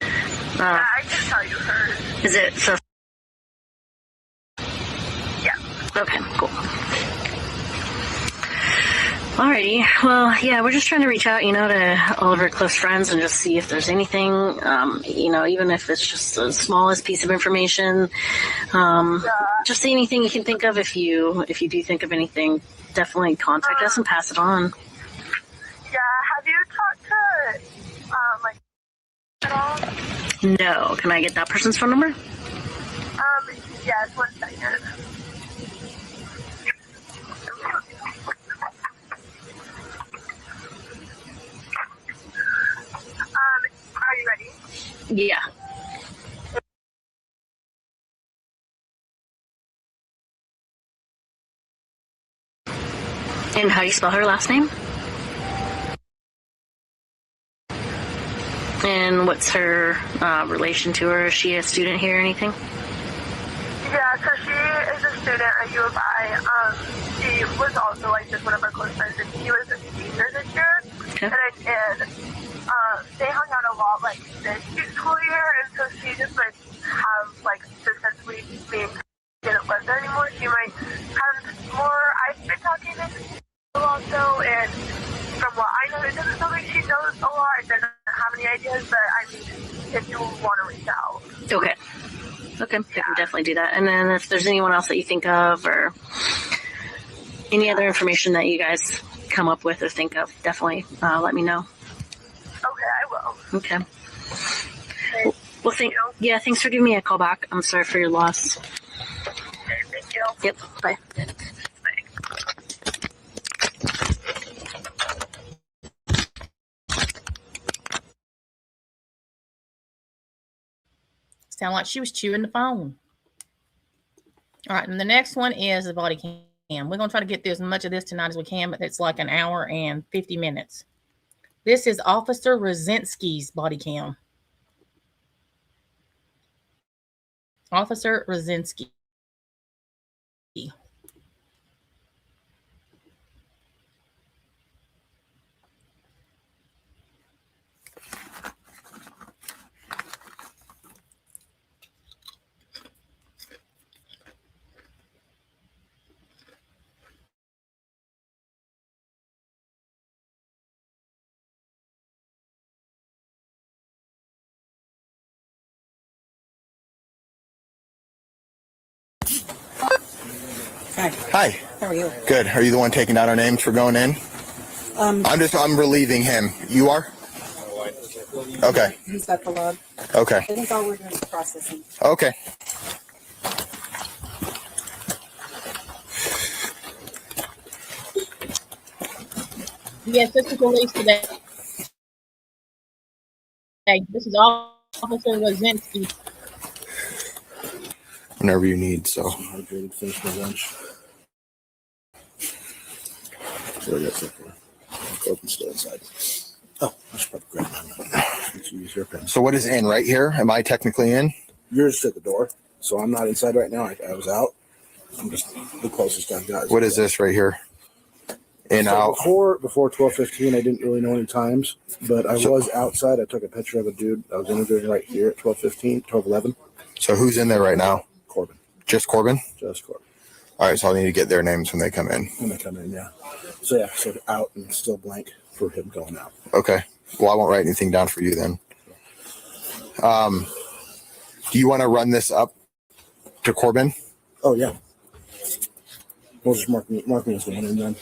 I can tell you hers. Is it so? Yeah. Okay, cool. Alrighty, well, yeah, we're just trying to reach out, to all of our close friends and just see if there's anything, even if it's just the smallest piece of information, just see anything you can think of. If you do think of anything, definitely contact us and pass it on. Yeah, have you talked to, at all? No, can I get that person's phone number? Yes, 1 second. Are you ready? Yeah. And how do you spell her last name? And what's her relation to her? Is she a student here or anything? Yeah, so she is a student at U of I. She was also like just one of our close friends, and she was a senior this year. Okay. And they hung out a lot like this school year, and so she just like have like since we didn't live there anymore, she might have more. I've been talking to people also, and from what I know, it doesn't sound like she knows a lot. It doesn't have any ideas, but I mean, if you want to reach out. Okay. Okay, I can definitely do that. And then if there's anyone else that you think of or any other information that you guys come up with or think of, definitely let me know. Okay, I will. Okay. Well, thanks for giving me a call back. I'm sorry for your loss. Okay, thank you. Yep, bye. Sound like she was chewing the phone. All right, and the next one is the body cam. We're going to try to get through as much of this tonight as we can, but it's like an hour and 50 minutes. This is Officer Rosinski's body cam. Officer Rosinski. Hi. How are you? Good. Are you the one taking down our names for going in? I'm relieving him. You are? Okay. He's got the log. Okay. I think all we're doing is processing. Okay. Yes, this is released today. This is Officer Rosinski. Whenever you need, so. Hydrated, finish my lunch. So I got something. Open still inside. Oh, I should probably grab mine. Use your pen. So what is in right here? Am I technically in? You're just at the door, so I'm not inside right now. I was out. I'm just the closest I've got. What is this right here? In, so out? Before 12:15, I didn't really know any times, but I was outside. I took a picture of a dude I was interviewing right here at 12:15, 12:11. So who's in there right now? Corbin. Just Corbin? Just Corbin. All right, so I'll need to get their names when they come in. When they come in, yeah. So out and still blank for him going out. Okay. Well, I won't write anything down for you then. Do you want to run this up to Corbin? Oh, yeah. We'll just mark me as the one in then.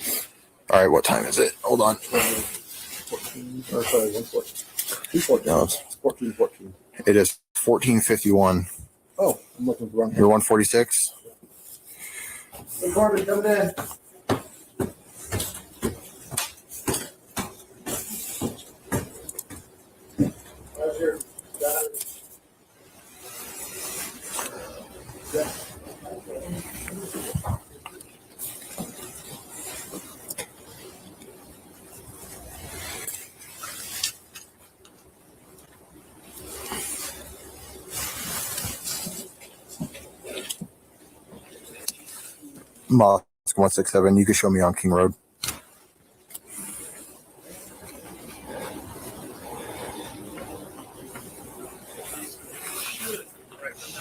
All right, what time is it? Hold on. 14, or sorry, 1:14. No, it's 14:14. It is 14:51. Oh, I'm looking for wrong. You're 146? Hey, Corbin, coming in. Mosque 167. You can show me on King Road.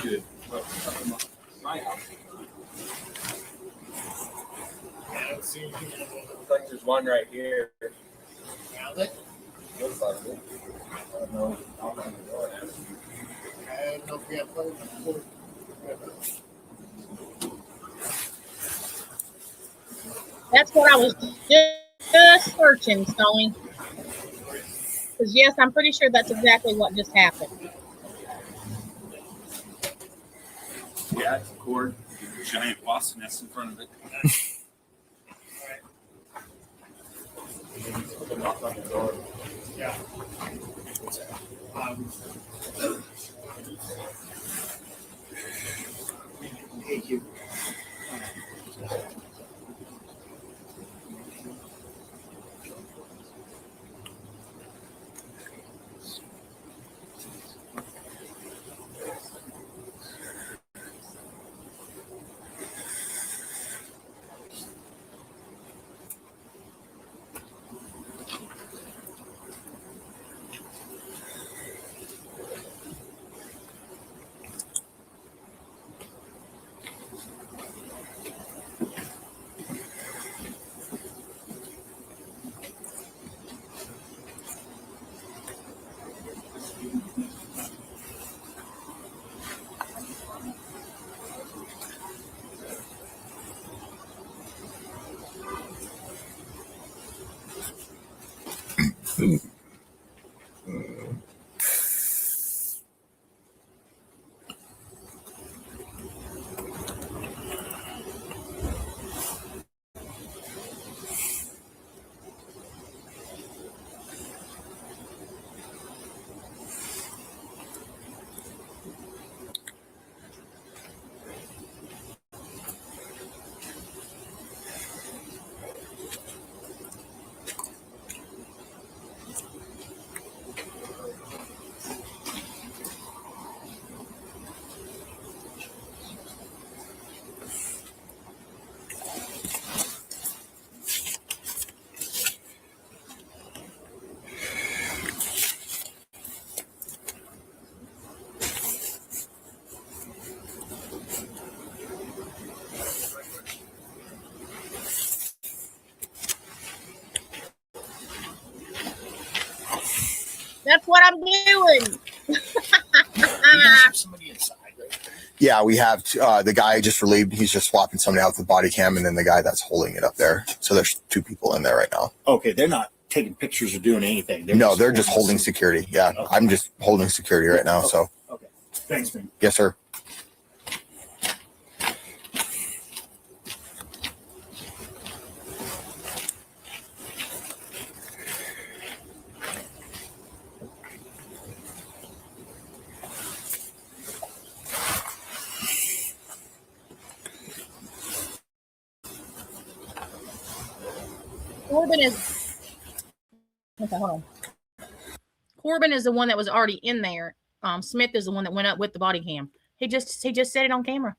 Good. Looks like there's one right here. Found it? Looks like it. I don't know. I'll open the door and ask you. I don't know if we have plenty of That's what I was just searching, Stoney. Because, yes, I'm pretty sure that's exactly what just happened. Yeah, it's a cord. Giant wasp nest in front of it. Knock on the door. Yeah. Thank you. That's what I'm doing. Yeah, we have the guy just relieved. He's just swapping somebody out with the body cam, and then the guy that's holding it up there. So there's 2 people in there right now. Okay, they're not taking pictures or doing anything. They're just holding security. Yeah, okay. I'm just holding security right now. Okay. So. Okay. Thanks, man. Yes, sir. Corbin is. Okay, hold on. Corbin is the one that was already in there. Smith is the one that went up with the body cam. He just said it on camera.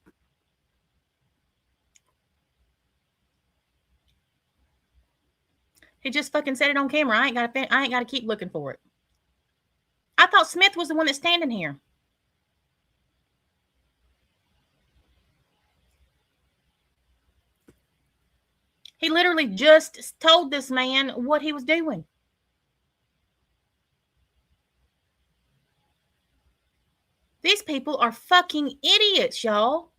He just fucking said it on camera. I ain't gotta keep looking for it. I thought Smith was the one that's standing here. He literally just told this man what he was doing. These people are fucking idiots, y'all.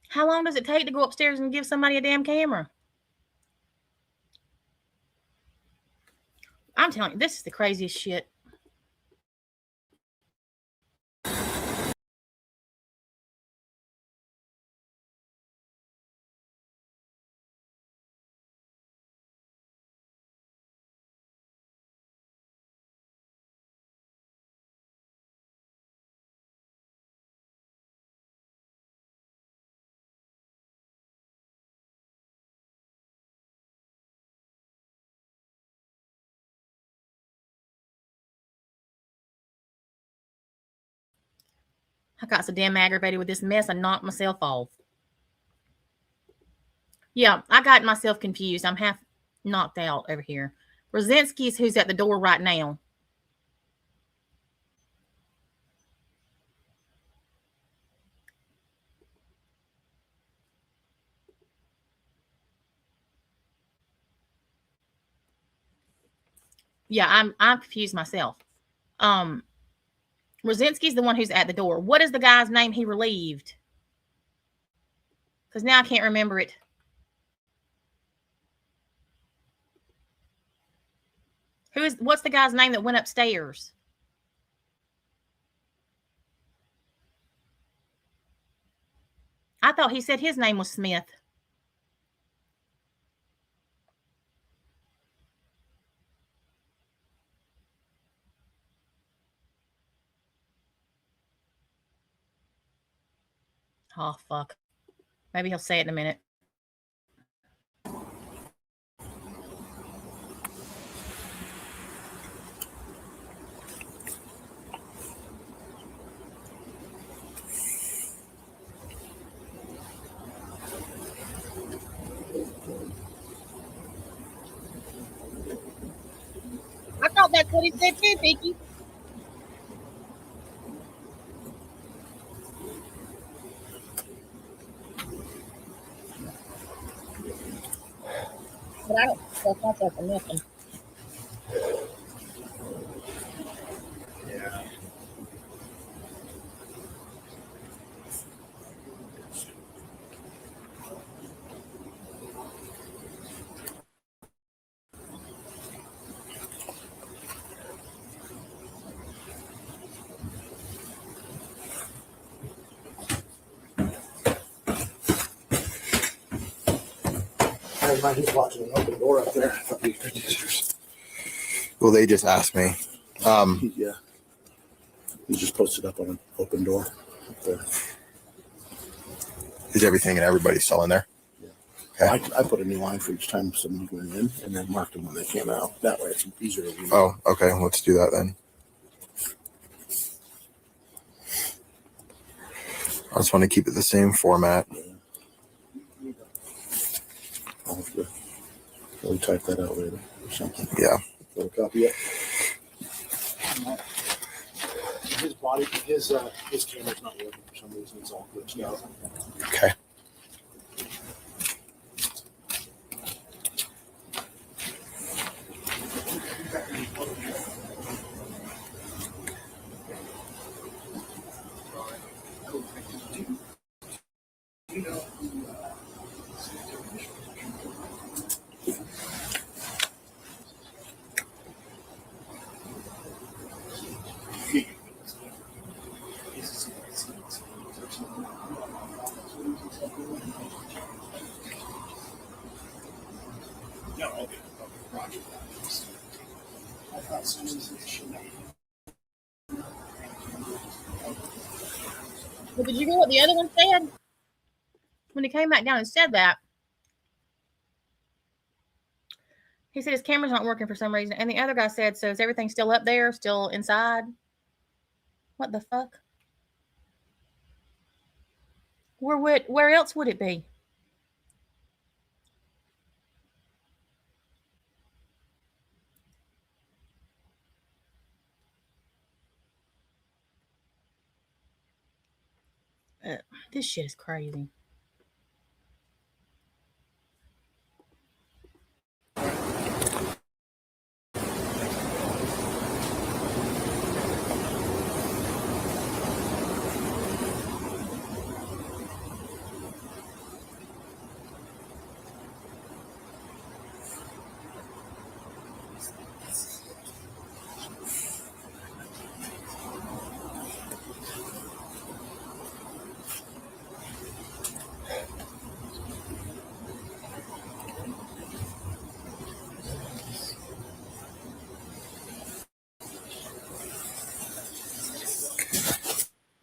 How long does it take to go upstairs and give somebody a damn camera? I'm telling you, this is the craziest shit. I got so damn aggravated with this mess, I knocked myself off. Yeah, I got myself confused. I'm half knocked out over here. Brzezinski's who's at the door right now. Yeah, I'm confused myself. Brzezinski's the one who's at the door. What is the guy's name he relieved? Because now I can't remember it. What's the guy's name that went upstairs? I thought he said his name was Smith. Oh, fuck. Maybe he'll say it in a minute. I thought that's what he said too, Vicky. But I don't trust myself for nothing. Never mind, he's watching an open door up there. I thought we could use yours. Well, they just asked me. Yeah. He just posted up on an open door up there. Is everything and everybody still in there? I put a new line for each time someone went in and then marked them when they came out. That way it's easier to read. Oh, okay. Let's do that then. I just want to keep it the same format. I'll have to really type that out later or something. Yeah. Photocopy it. His body, his camera's not working for some reason. It's all glitched out. Okay. Well, did you hear what the other one said? When he came back down and said that, he said his camera's not working for some reason. And the other guy said, so is everything still up there, still inside? What the fuck? Where else would it be? This shit is crazy.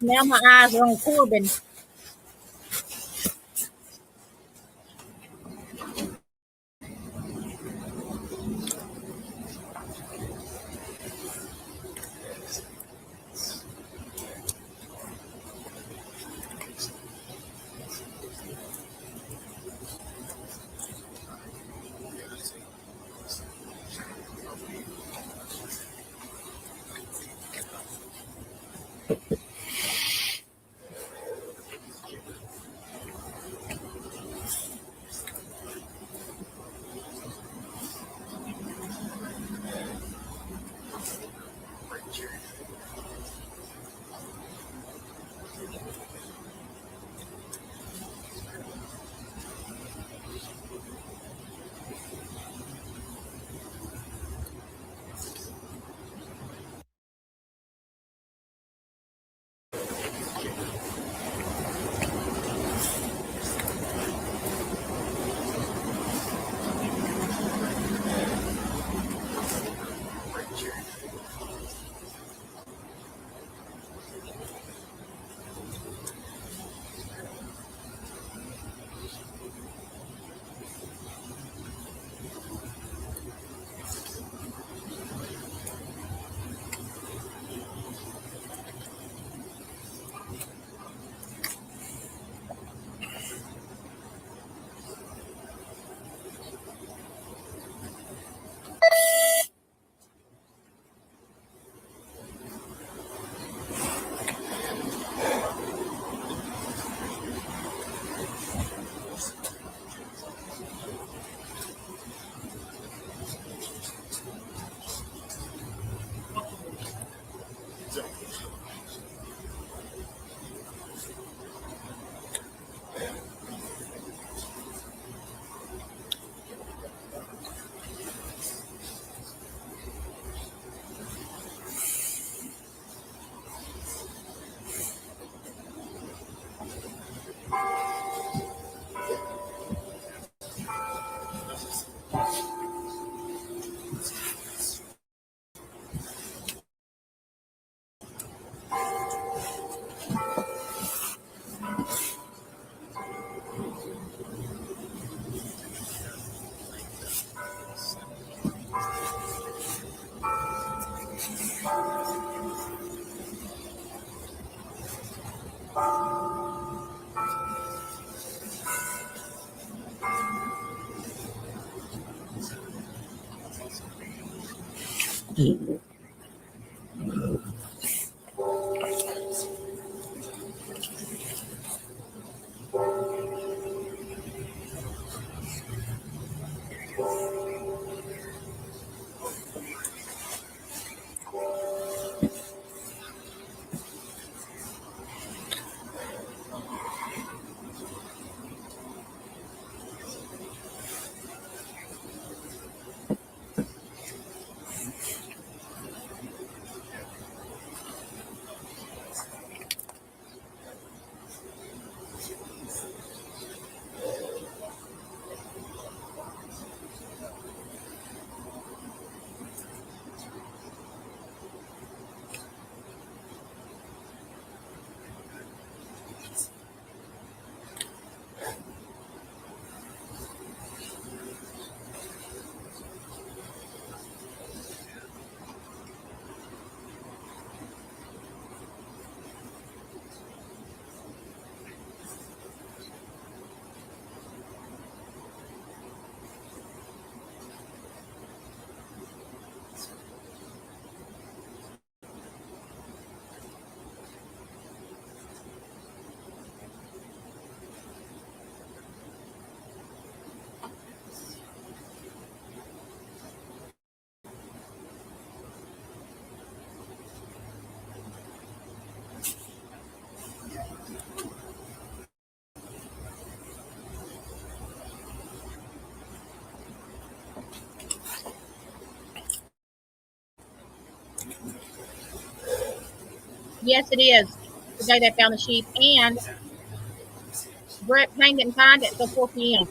Now my eyes are on Corbin. Yes, it is. The day they found the sheep, and Brett Payne didn't find it till 4 p.m.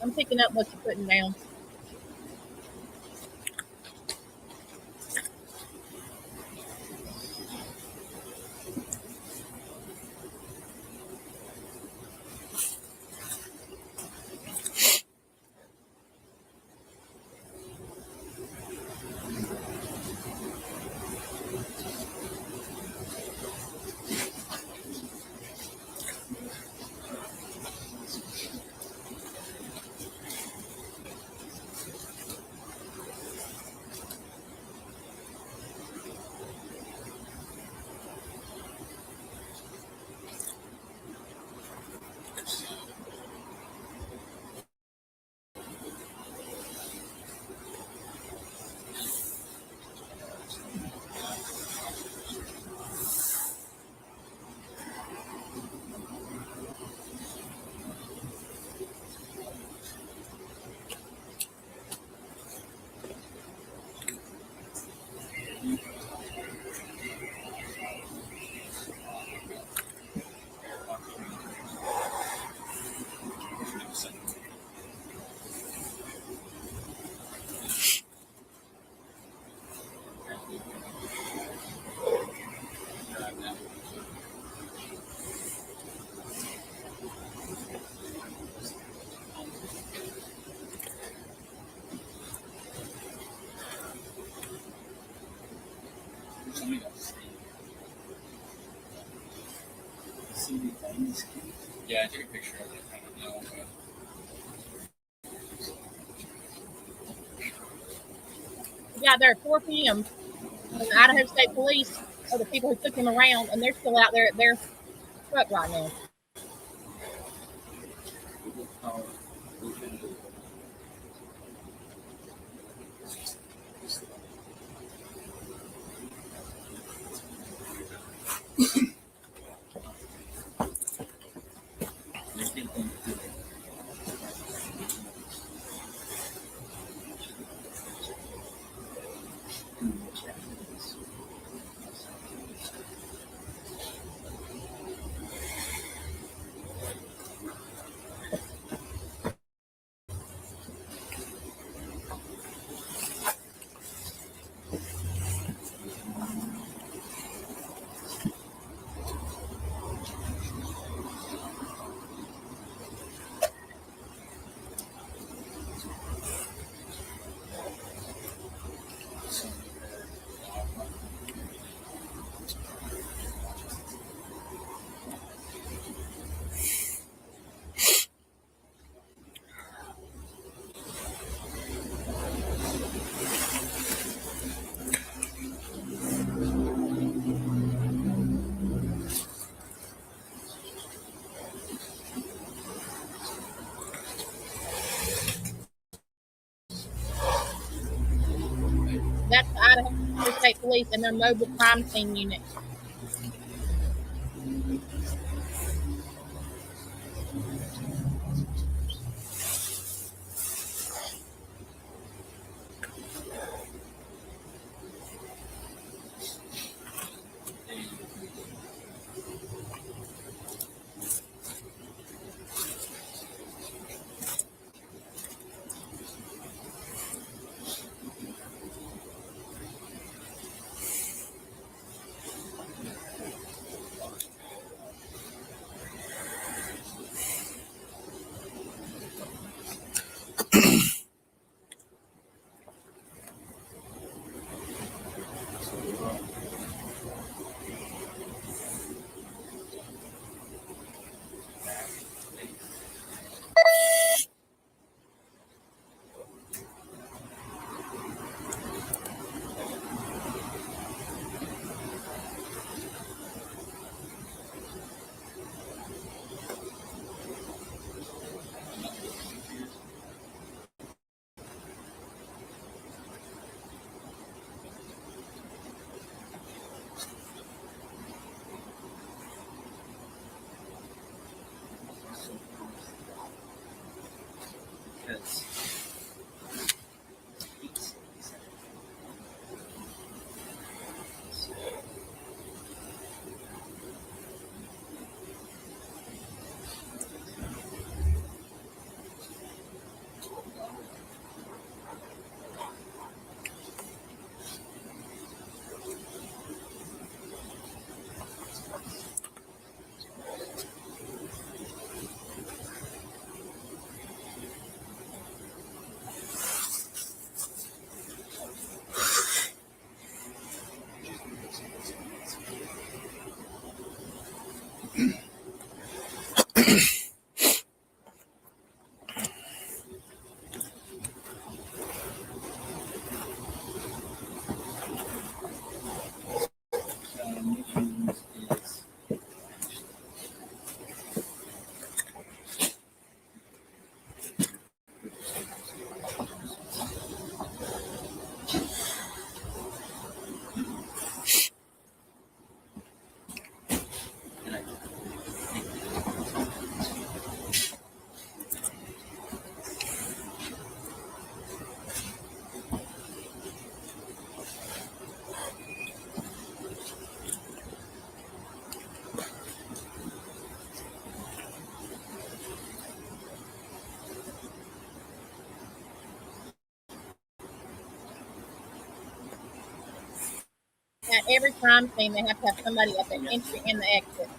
I'm picking up what you're putting down. Yeah, I took a picture of it. I don't know. Yeah, there at 4 p.m. The Idaho State Police are the people who took him around, and they're still out there at their truck right now. That's the Idaho State Police and their mobile crime scene unit. At every crime scene, they have to have somebody at the entry and the exit.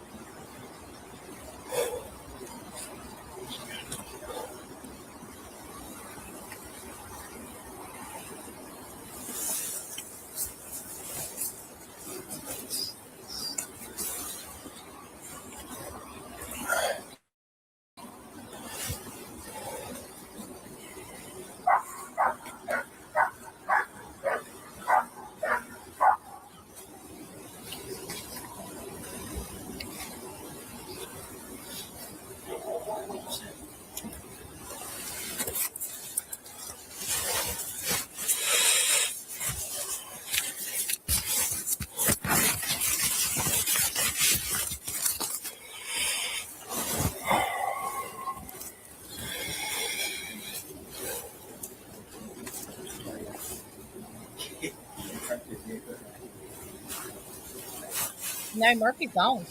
No, Murphy's gone.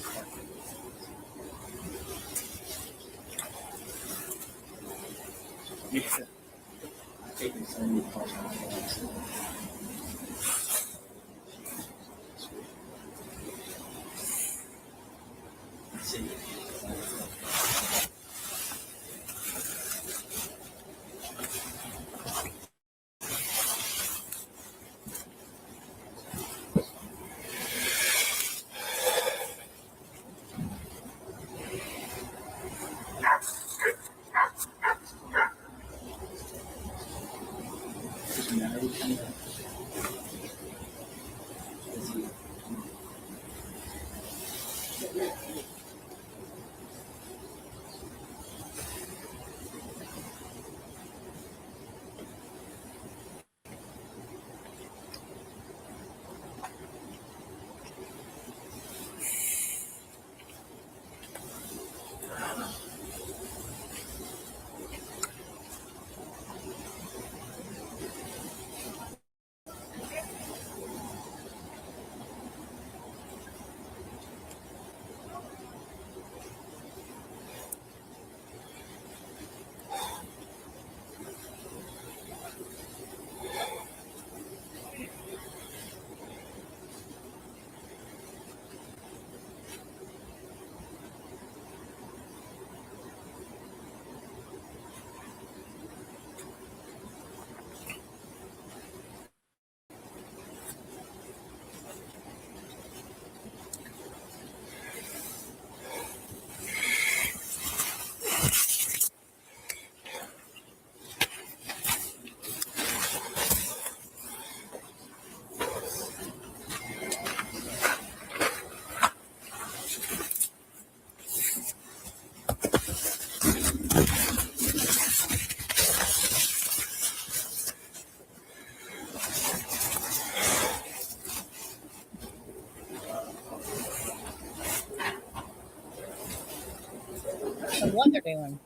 I don't know what they're doing.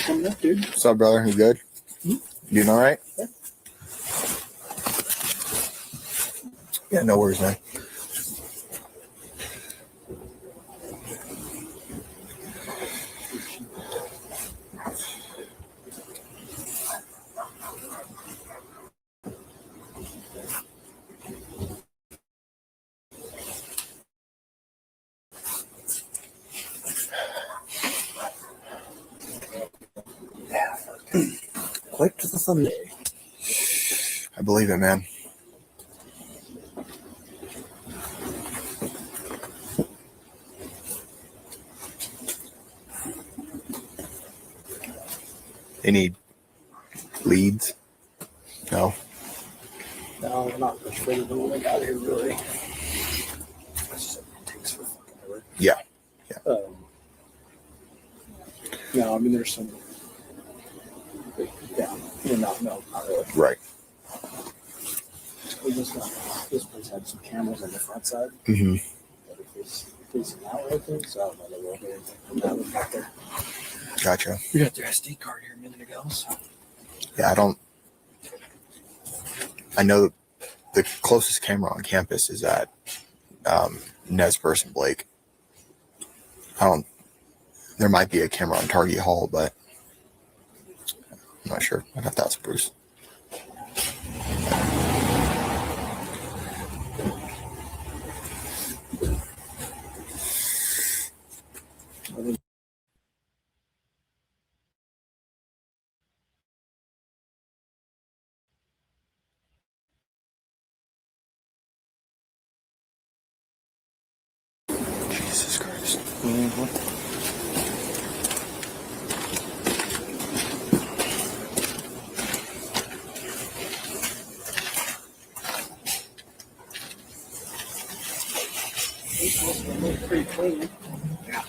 Coming up, dude. What's up, brother? You good? Hmm? You doing all right? Yeah. Yeah, no worries, man. Quick to the Sunday. I believe it, man. Any leads? No. No, not much further than what I got here, really. It takes for fucking ever. Yeah. Yeah. No, I mean, there's some. Yeah, not really. Right. We just got this place had some cameras on the front side. Mm-hmm. But it's facing that way, I think. So I don't know that we'll hear anything from that one back there. Gotcha. We got their SD card here a minute ago. So. Yeah, I know the closest camera on campus is at Nez Perce and Blake. There might be a camera on Target Hall, but I'm not sure. I'd have to ask Bruce. Jesus Christ. Mm-hmm. Pretty clean. Yeah.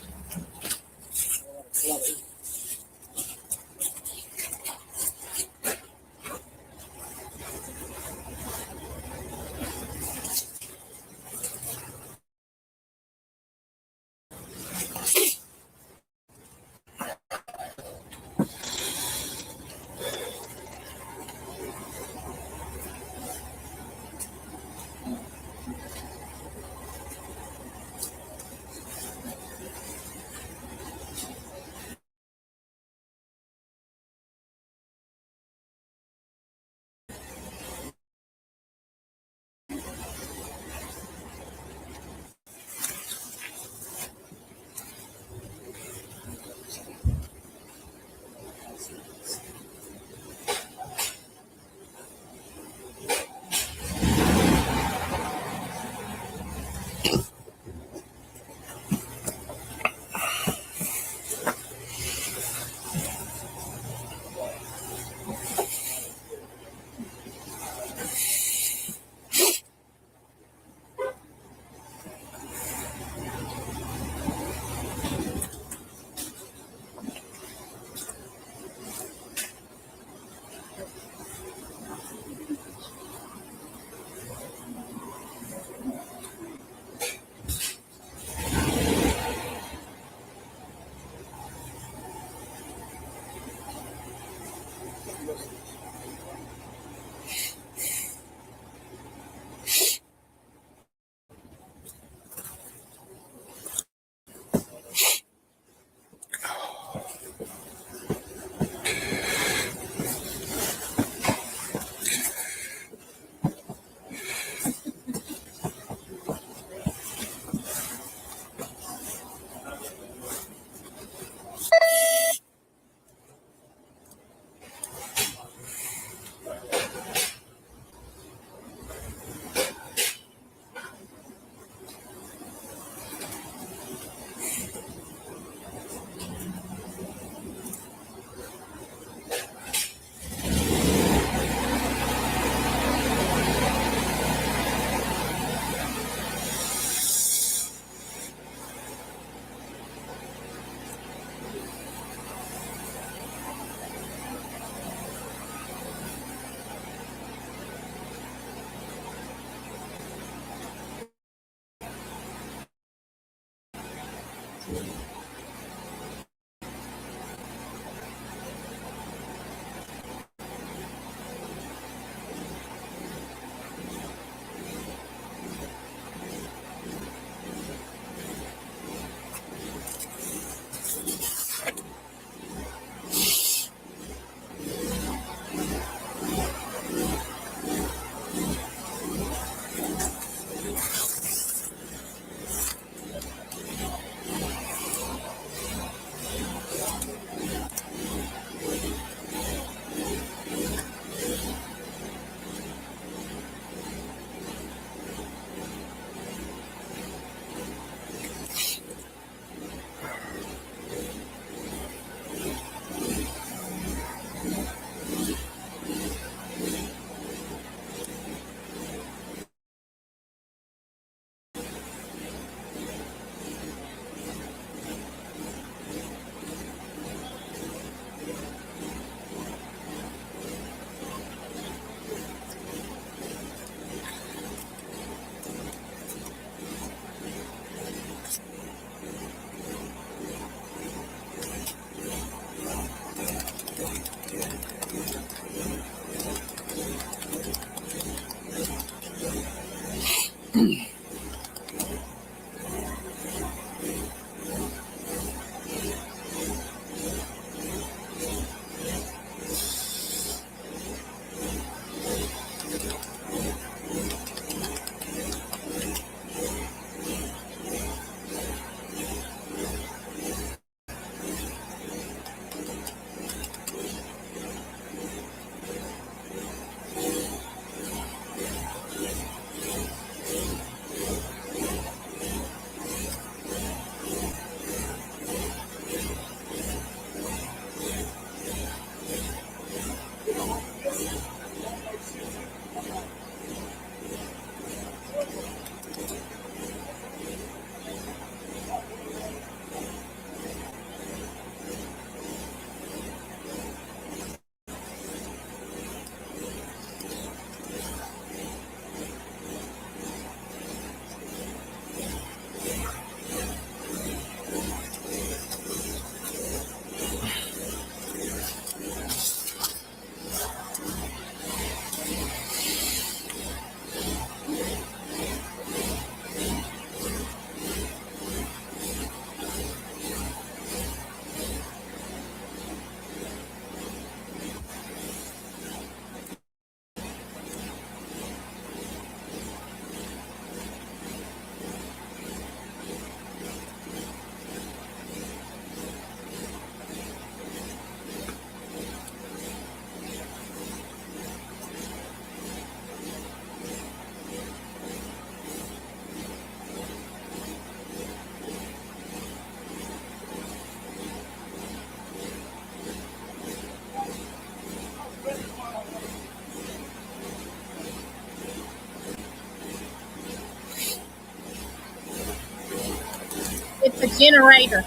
It's a generator.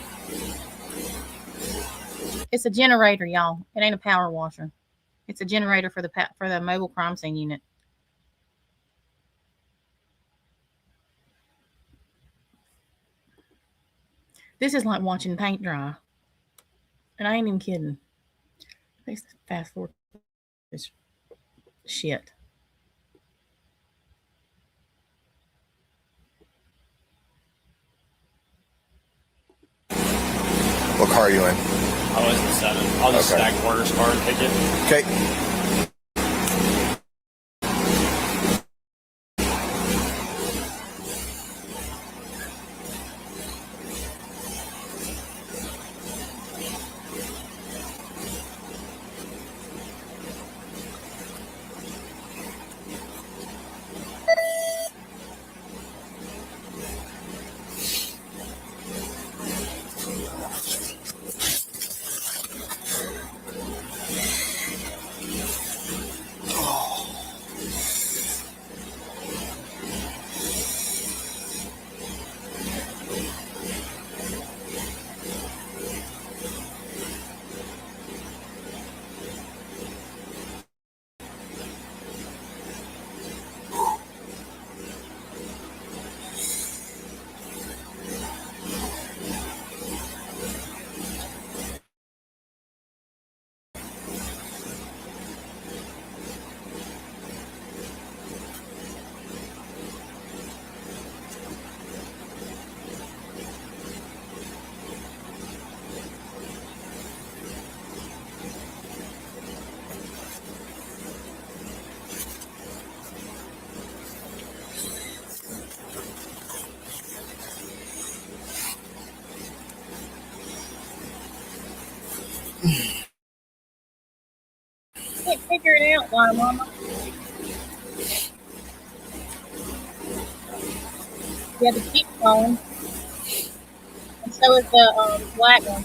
It's a generator, y'all. It ain't a power washer. It's a generator for the mobile crime scene unit. This is like watching paint dry. And I ain't even kidding. Let's fast forward this shit. What car are you in? I was in 7. I'll just stack Porter's car and take it. Okay. figure it out, Donna Mama. Yeah, the cheap phone. And so is the black one.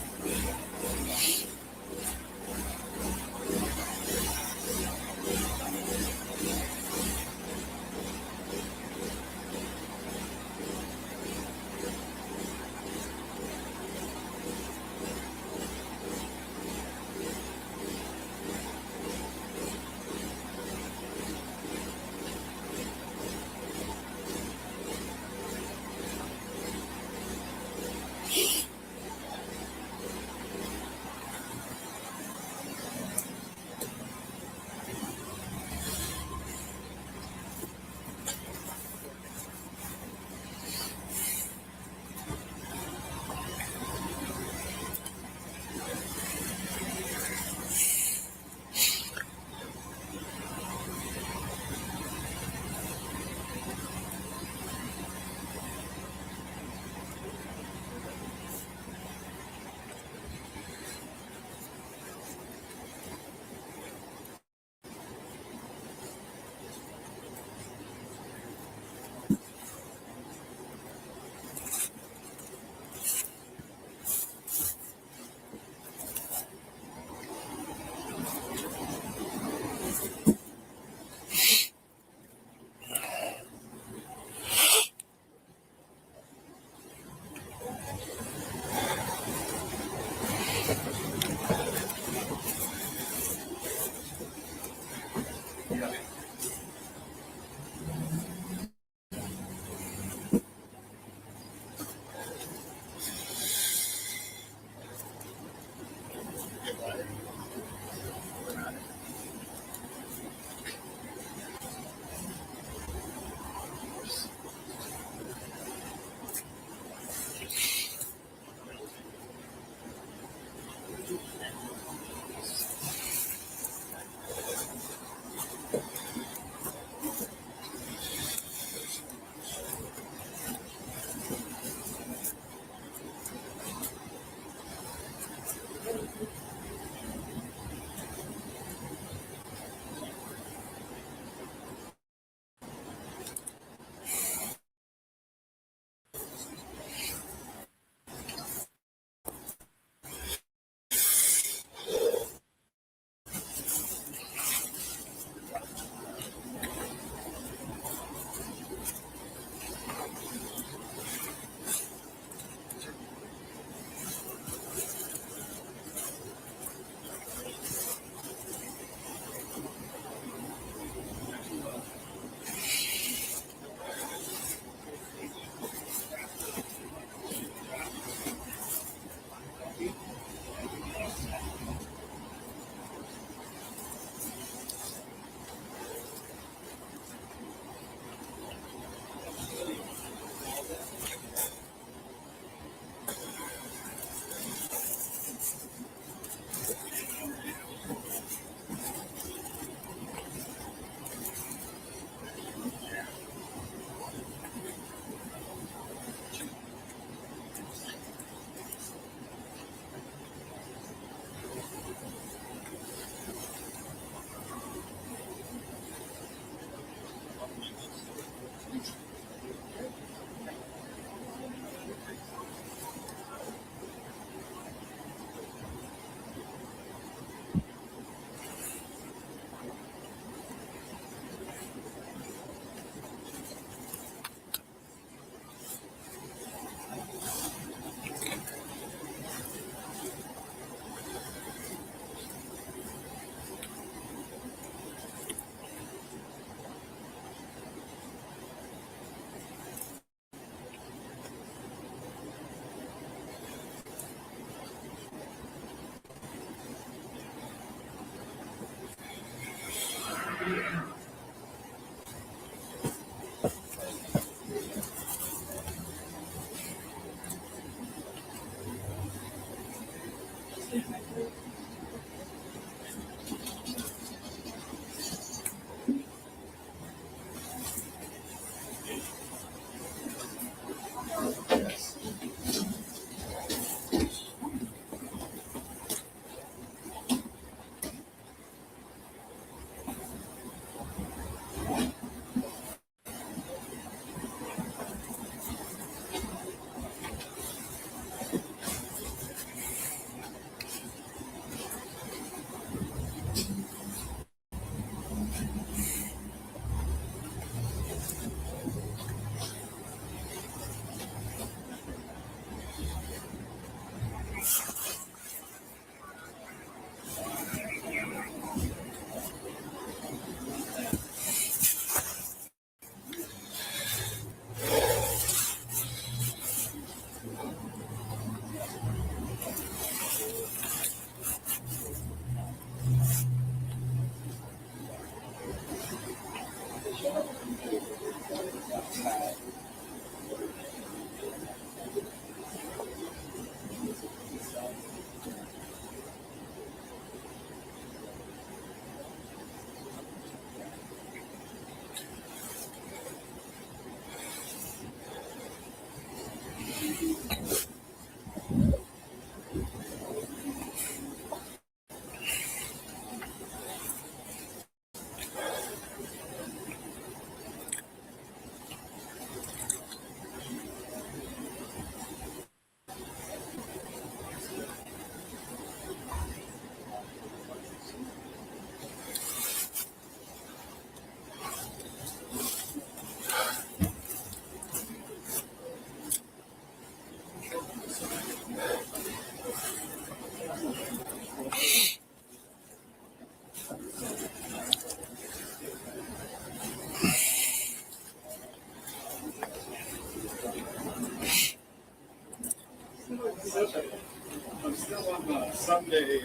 Sunday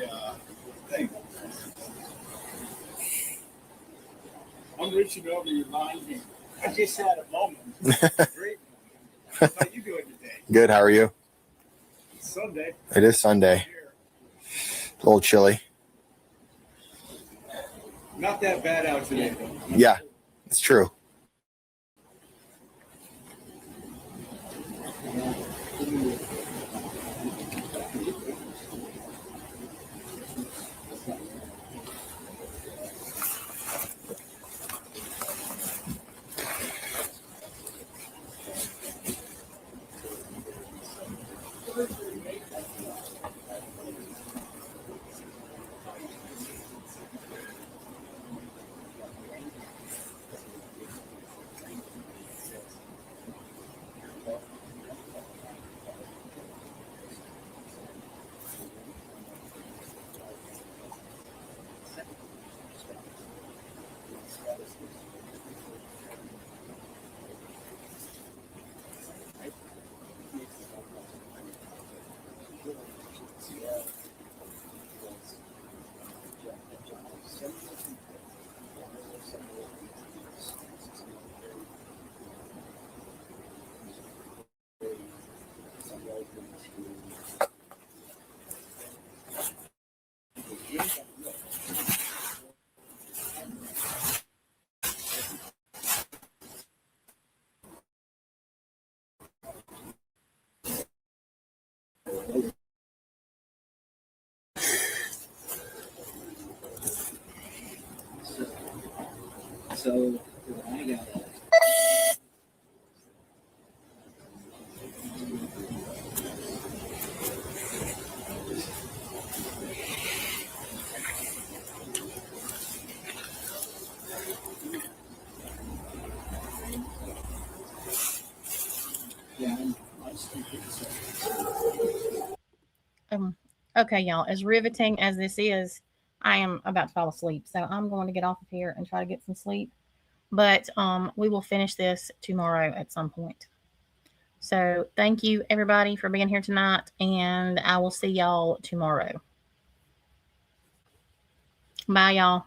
thing. I'm reaching over your line here. I just had a moment. Great. How you doing today? Good. How are you? It's Sunday. It is Sunday. A little chilly. Not that bad out today, though. Yeah, it's true. So I got it. Okay, y'all, as riveting as this is, I am about to fall asleep. So I'm going to get off of here and try to get some sleep. But we will finish this tomorrow at some point. So thank you, everybody, for being here tonight. And I will see y'all tomorrow. Bye, y'all.